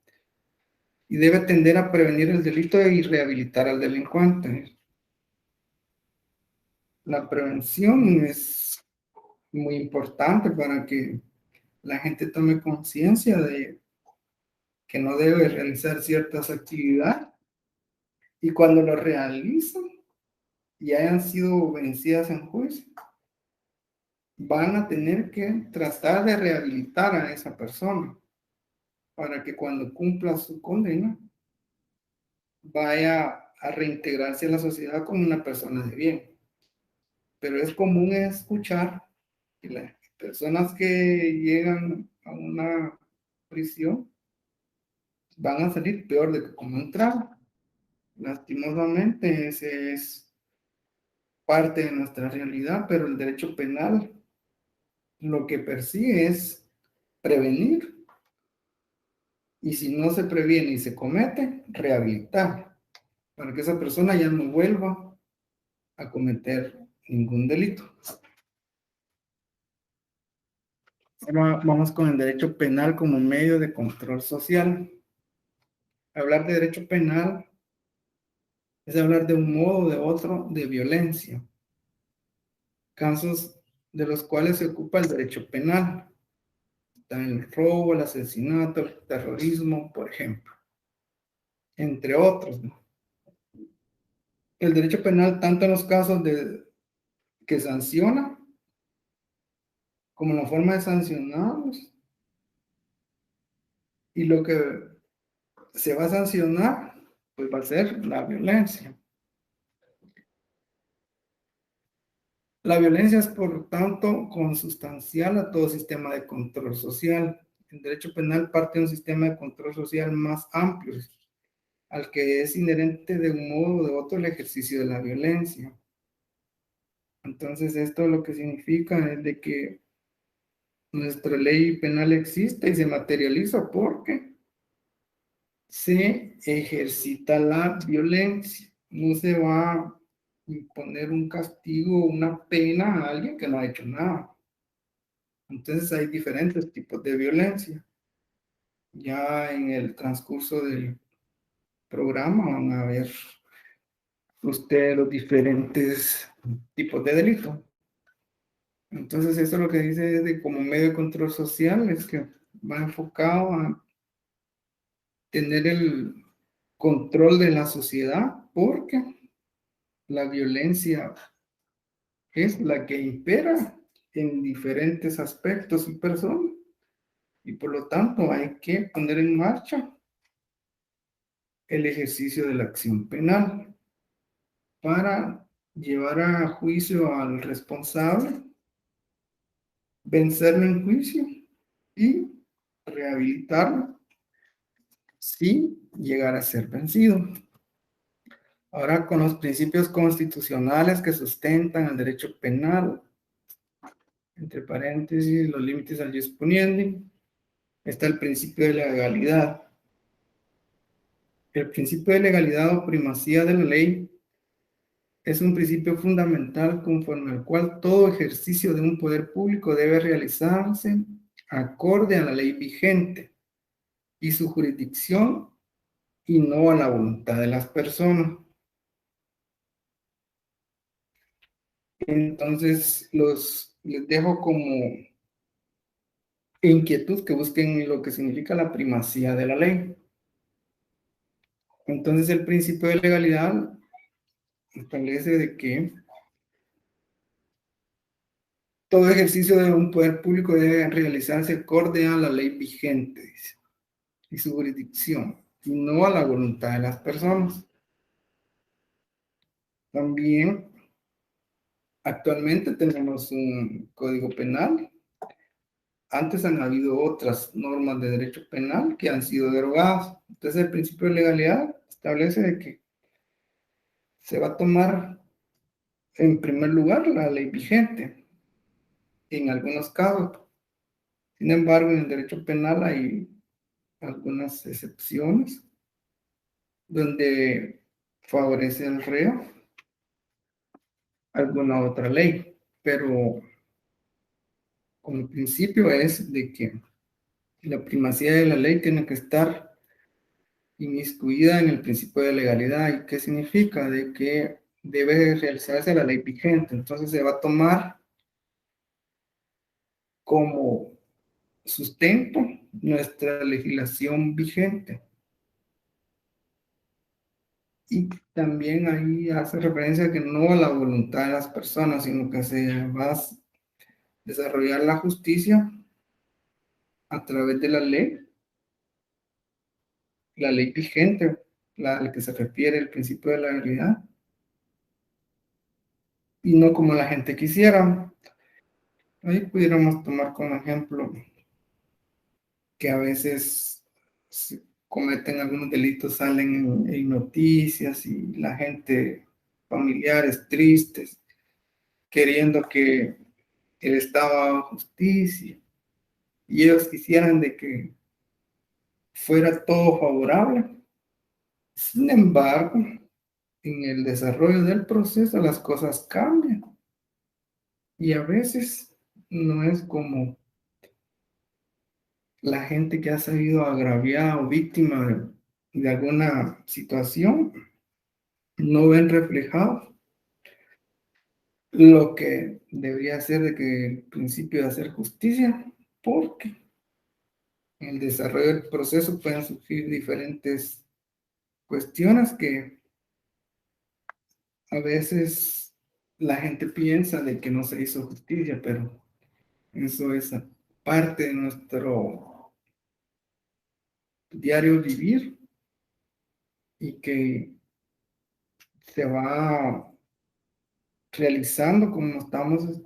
Y debe tender a prevenir el delito y rehabilitar al delincuente. La prevención es muy importante para que la gente tome conciencia de que no debe realizar ciertas actividades, y cuando lo realizan y hayan sido vencidas en juicio, van a tener que tratar de rehabilitar a esa persona para que cuando cumpla su condena vaya a reintegrarse a la sociedad como una persona de bien. Pero es común escuchar que las personas que llegan a una prisión van a salir peor de que como entraron. Lastimosamente, ese es parte de nuestra realidad, pero el derecho penal lo que persigue es prevenir, y si no se previene y se comete, rehabilitar, para que esa persona ya no vuelva a cometer ningún delito. Ahora vamos con el derecho penal como medio de control social. Hablar de derecho penal es hablar de un modo o de otro de violencia. casos de los cuales se ocupa el derecho penal. Está el robo, el asesinato, el terrorismo, por ejemplo, entre otros, ¿no? El derecho penal, tanto en los casos que sanciona, como en la forma de sancionarlos, y lo que se va a sancionar, pues va a ser la violencia. La violencia es, por tanto, consustancial a todo sistema de control social. El derecho penal parte de un sistema de control social más amplio, al que es inherente de un modo o de otro el ejercicio de la violencia. Entonces, esto lo que significa es de que nuestra ley penal existe y se materializa porque se ejercita la violencia. No se va a imponer un castigo, una pena a alguien que no ha hecho nada. Entonces hay diferentes tipos de violencia. Ya en el transcurso del programa van a ver ustedes los diferentes tipos de delito. Entonces eso lo que dice de como medio de control social es que va enfocado a tener el control de la sociedad porque la violencia es la que impera en diferentes aspectos y personas y por lo tanto hay que poner en marcha el ejercicio de la acción penal para llevar a juicio al responsable, vencerlo en juicio y rehabilitarlo sin llegar a ser vencido. Ahora, con los principios constitucionales que sustentan el derecho penal, entre paréntesis, los límites al jus puniendi, está el principio de legalidad. El principio de legalidad o primacía de la ley es un principio fundamental conforme al cual todo ejercicio de un poder público debe realizarse acorde a la ley vigente y su jurisdicción y no a la voluntad de las personas. Entonces, les dejo como inquietud que busquen lo que significa la primacía de la ley. Entonces, el principio de legalidad establece de que todo ejercicio de un poder público debe realizarse acorde a la ley vigente, dice, y su jurisdicción, y no a la voluntad de las personas. También, actualmente tenemos un código penal. Antes han habido otras normas de derecho penal que han sido derogadas. Entonces, el principio de legalidad establece de que se va a tomar en primer lugar la ley vigente, en algunos casos. Sin embargo, en el derecho penal hay algunas excepciones donde favorece al reo alguna otra ley, pero como principio es de que la primacía de la ley tiene que estar inmiscuida en el principio de legalidad. ¿Y qué significa? De que debe realizarse la ley vigente. Entonces se va a tomar como sustento nuestra legislación vigente. Y también ahí hace referencia que no a la voluntad de las personas, sino que se va a desarrollar la justicia a través de la ley vigente, la al que se refiere el principio de la legalidad, y no como la gente quisiera. Ahí pudiéramos tomar como ejemplo que a veces cometen algunos delitos, salen en noticias y la gente, familiares tristes, queriendo que el Estado haga justicia y ellos quisieran de que fuera todo favorable. Sin embargo, en el desarrollo del proceso las cosas cambian y a veces no es como la gente que ha salido agraviada o víctima de alguna situación, no ven reflejado lo que debería ser de que el principio de hacer justicia, porque en el desarrollo del proceso pueden surgir diferentes cuestiones que a veces la gente piensa de que no se hizo justicia, pero eso es parte de nuestro diario vivir y que se va realizando como estamos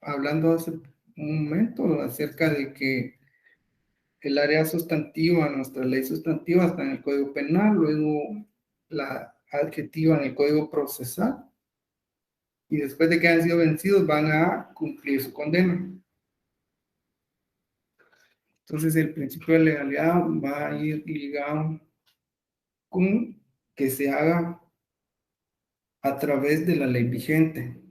hablando hace un momento acerca de que el área sustantiva, nuestra ley sustantiva está en el Código Penal, luego la adjetiva en el Código Procesal, y después de que hayan sido vencidos van a cumplir su condena. Entonces el principio de legalidad va a ir ligado con que se haga a través de la ley vigente.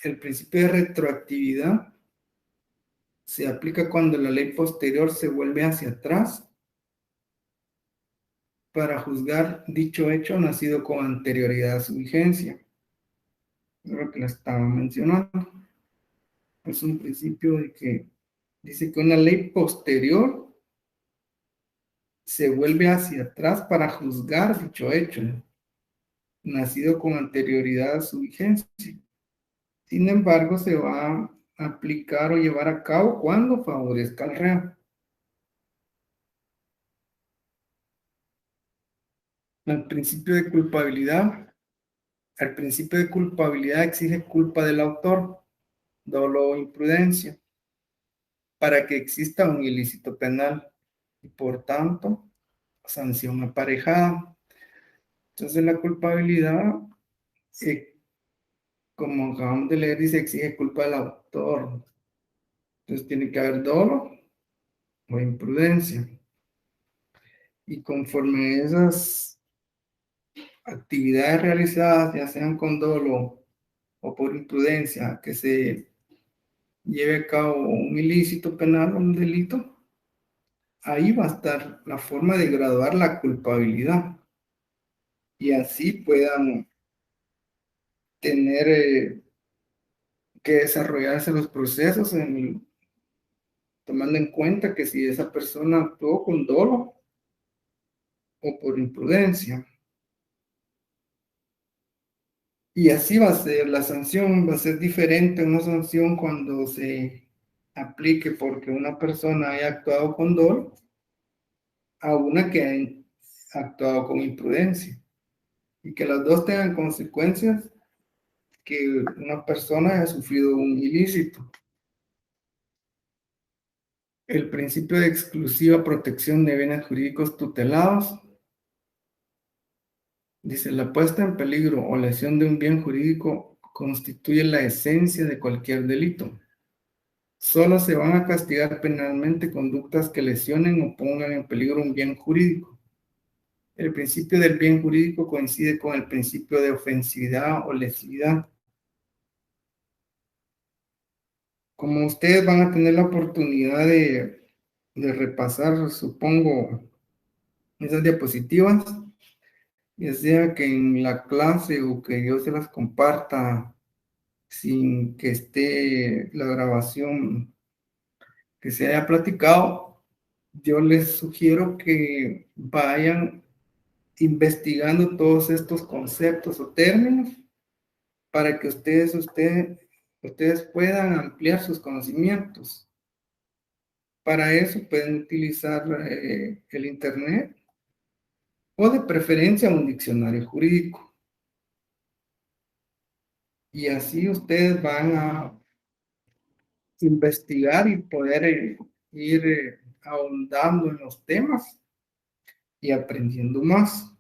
El principio de retroactividad se aplica cuando la ley posterior se vuelve hacia atrás para juzgar dicho hecho nacido con anterioridad a su vigencia. Es lo que le estaba mencionando. Es un principio de que dice que una ley posterior se vuelve hacia atrás para juzgar dicho hecho, nacido con anterioridad a su vigencia. Sin embargo, se va a aplicar o llevar a cabo cuando favorezca al reo. El principio de culpabilidad. El principio de culpabilidad exige culpa del autor, dolo o imprudencia, para que exista un ilícito penal y por tanto sanción aparejada. Entonces la culpabilidad, eh, como acabamos de leer, dice exige culpa del autor. Entonces tiene que haber dolo o imprudencia. Y conforme esas actividades realizadas, ya sean con dolo o por imprudencia, que se lleve a cabo un ilícito penal o un delito, ahí va a estar la forma de graduar la culpabilidad y así puedan tener que desarrollarse los procesos tomando en cuenta que si esa persona actuó con dolo o por imprudencia. Y así va a ser, la sanción va a ser diferente, una sanción cuando se aplique porque una persona haya actuado con dolo a una que ha actuado con imprudencia y que las dos tengan consecuencias que una persona haya sufrido un ilícito. El principio de exclusiva protección de bienes jurídicos tutelados dice: la puesta en peligro o lesión de un bien jurídico constituye la esencia de cualquier delito. Solo se van a castigar penalmente conductas que lesionen o pongan en peligro un bien jurídico. El principio del bien jurídico coincide con el principio de ofensividad o lesividad. Como ustedes van a tener la oportunidad de repasar, supongo, esas diapositivas, ya sea que en la clase o que yo se las comparta sin que esté la grabación que se haya platicado, yo les sugiero que vayan investigando todos estos conceptos o términos para que ustedes puedan ampliar sus conocimientos. Para eso pueden utilizar el Internet o de preferencia un diccionario jurídico. Y así ustedes van a investigar y poder ir ahondando en los temas y aprendiendo más.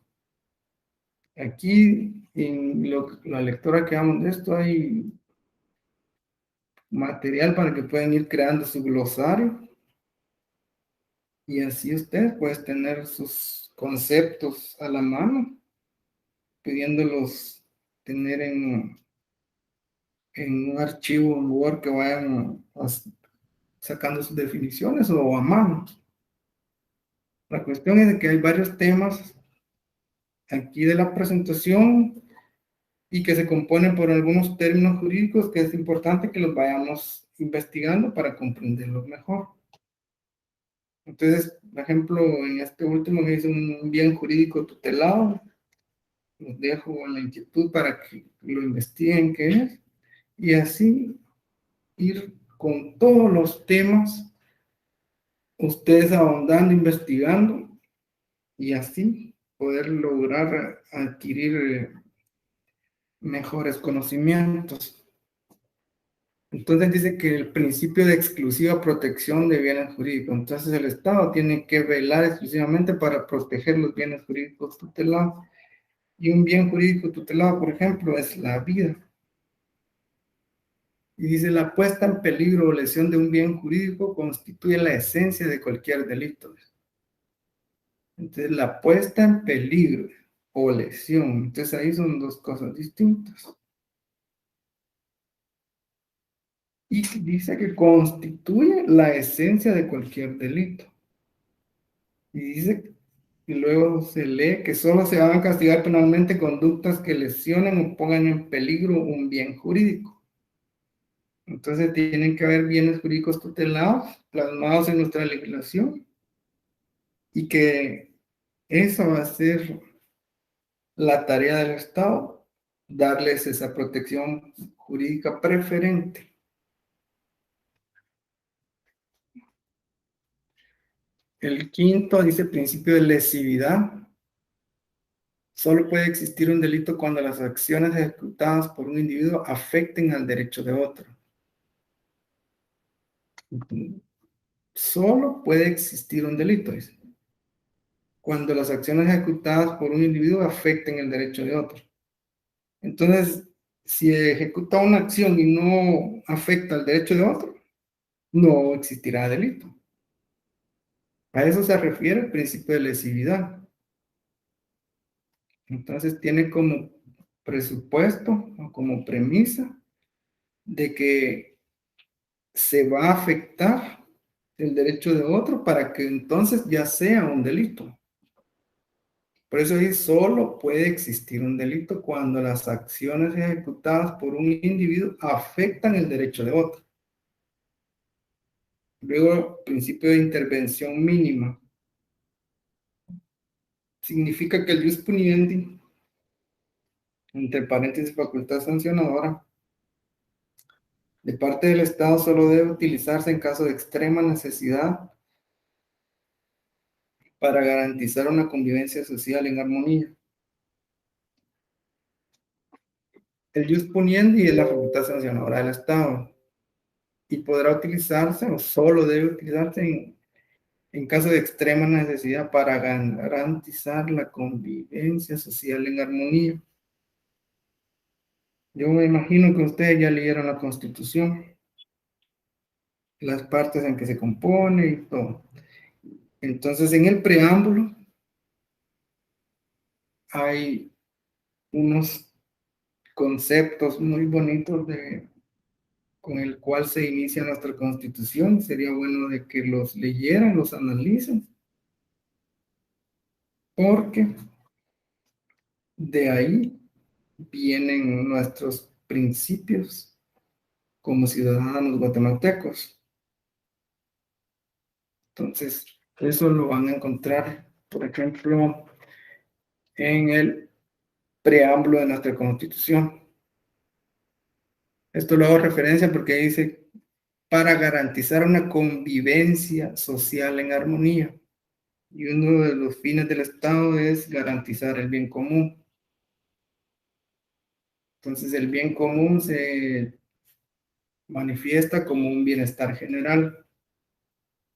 Aquí en la lectura que damos de esto hay material para que puedan ir creando su glosario y así ustedes pueden tener sus conceptos a la mano, pudiéndolos tener en un archivo, un lugar que vayan sacando sus definiciones o a mano. La cuestión es de que hay varios temas aquí de la presentación y que se componen por algunos términos jurídicos que es importante que los vayamos investigando para comprenderlos mejor. Entonces, por ejemplo, en este último que es un bien jurídico tutelado, los dejo en la inquietud para que lo investiguen qué es, y así ir con todos los temas, ustedes ahondando, investigando, y así poder lograr adquirir mejores conocimientos. Entonces dice que el principio de exclusiva protección de bienes jurídicos. Entonces el Estado tiene que velar exclusivamente para proteger los bienes jurídicos tutelados. Y un bien jurídico tutelado, por ejemplo, es la vida. Y dice, la puesta en peligro o lesión de un bien jurídico constituye la esencia de cualquier delito. Entonces, la puesta en peligro o lesión, entonces ahí son dos cosas distintas. Y dice que constituye la esencia de cualquier delito. Y dice, y luego se lee que solo se van a castigar penalmente conductas que lesionen o pongan en peligro un bien jurídico. Entonces tienen que haber bienes jurídicos tutelados, plasmados en nuestra legislación, y que esa va a ser la tarea del Estado, darles esa protección jurídica preferente. El quinto dice principio de lesividad. Solo puede existir un delito cuando las acciones ejecutadas por un individuo afecten al derecho de otro. Solo puede existir un delito, dice, cuando las acciones ejecutadas por un individuo afecten el derecho de otro. Entonces, si ejecuta una acción y no afecta el derecho de otro, no existirá delito. A eso se refiere el principio de lesividad. Entonces, tiene como presupuesto o como premisa de que se va a afectar el derecho de otro para que entonces ya sea un delito. Por eso ahí solo puede existir un delito cuando las acciones ejecutadas por un individuo afectan el derecho de otro. Luego, principio de intervención mínima. Significa que el jus puniendi, entre paréntesis facultad sancionadora, de parte del Estado solo debe utilizarse en caso de extrema necesidad para garantizar una convivencia social en armonía. El jus puniendi es la facultad sancionadora del Estado y podrá utilizarse o solo debe utilizarse en caso de extrema necesidad para garantizar la convivencia social en armonía. Yo me imagino que ustedes ya leyeron la Constitución, las partes en que se compone y todo. Entonces, en el preámbulo hay unos conceptos muy bonitos con el cual se inicia nuestra Constitución. Sería bueno de que los leyeran, los analicen, porque de ahí vienen nuestros principios como ciudadanos guatemaltecos. Entonces, eso lo van a encontrar, por ejemplo, en el preámbulo de nuestra Constitución. Esto lo hago referencia porque dice, para garantizar una convivencia social en armonía. Y uno de los fines del Estado es garantizar el bien común. Entonces, el bien común se manifiesta como un bienestar general.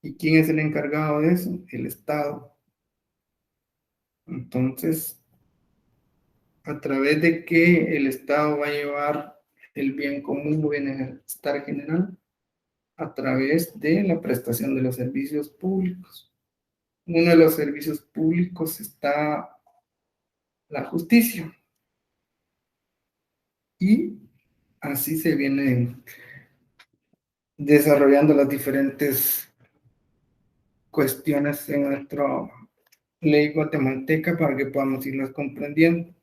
¿Y quién es el encargado de eso? El Estado. Entonces, a través de que el Estado va a llevar el bien común o bienestar general a través de la prestación de los servicios públicos. Uno de los servicios públicos está la justicia y así se vienen desarrollando las diferentes cuestiones en nuestra ley guatemalteca para que podamos irlas comprendiendo.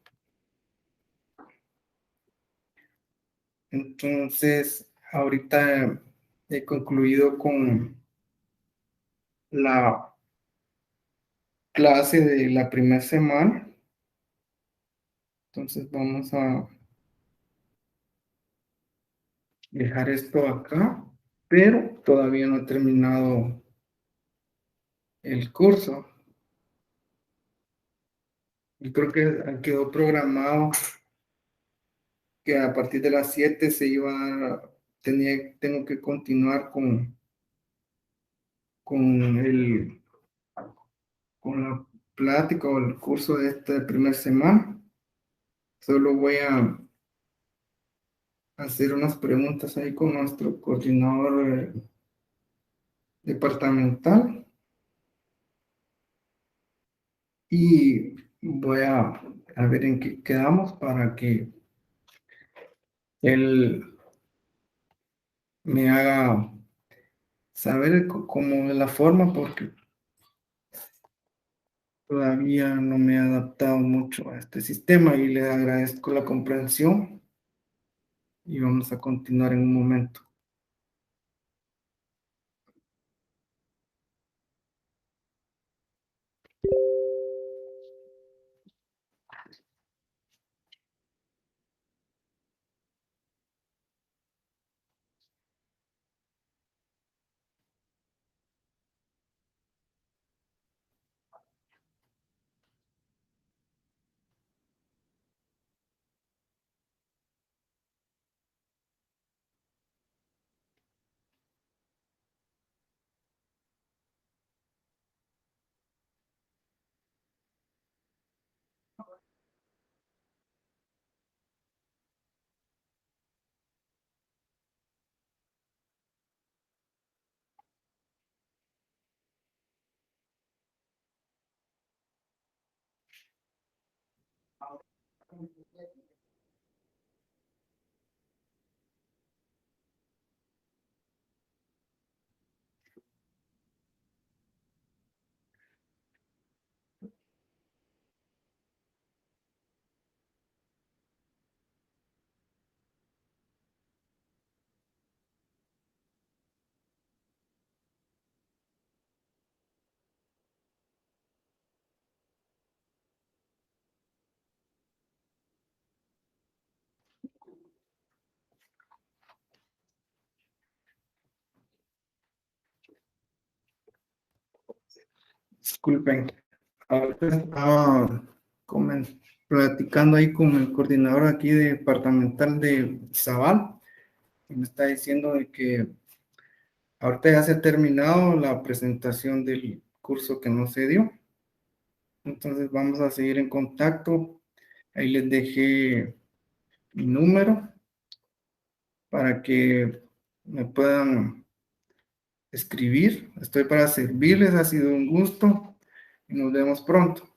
Entonces, ahorita he concluido con la clase de la primera semana. Entonces, vamos a dejar esto acá, pero todavía no he terminado el curso. Yo creo que quedó programado que a partir de las 7 tengo que continuar con con la plática o el curso de esta primera semana. Solo voy a hacer unas preguntas ahí con nuestro coordinador departamental y voy a ver en qué quedamos para que él me haga saber cómo es la forma, porque todavía no me he adaptado mucho a este sistema y le agradezco la comprensión y vamos a continuar en un momento. Disculpen, ahorita estaba platicando ahí con el coordinador aquí departamental de Zabal y me está diciendo de que ahorita ya se ha terminado la presentación del curso que no se dio. Entonces vamos a seguir en contacto. Ahí les dejé mi número para que me puedan escribir. Estoy para servirles. Ha sido un gusto y nos vemos pronto.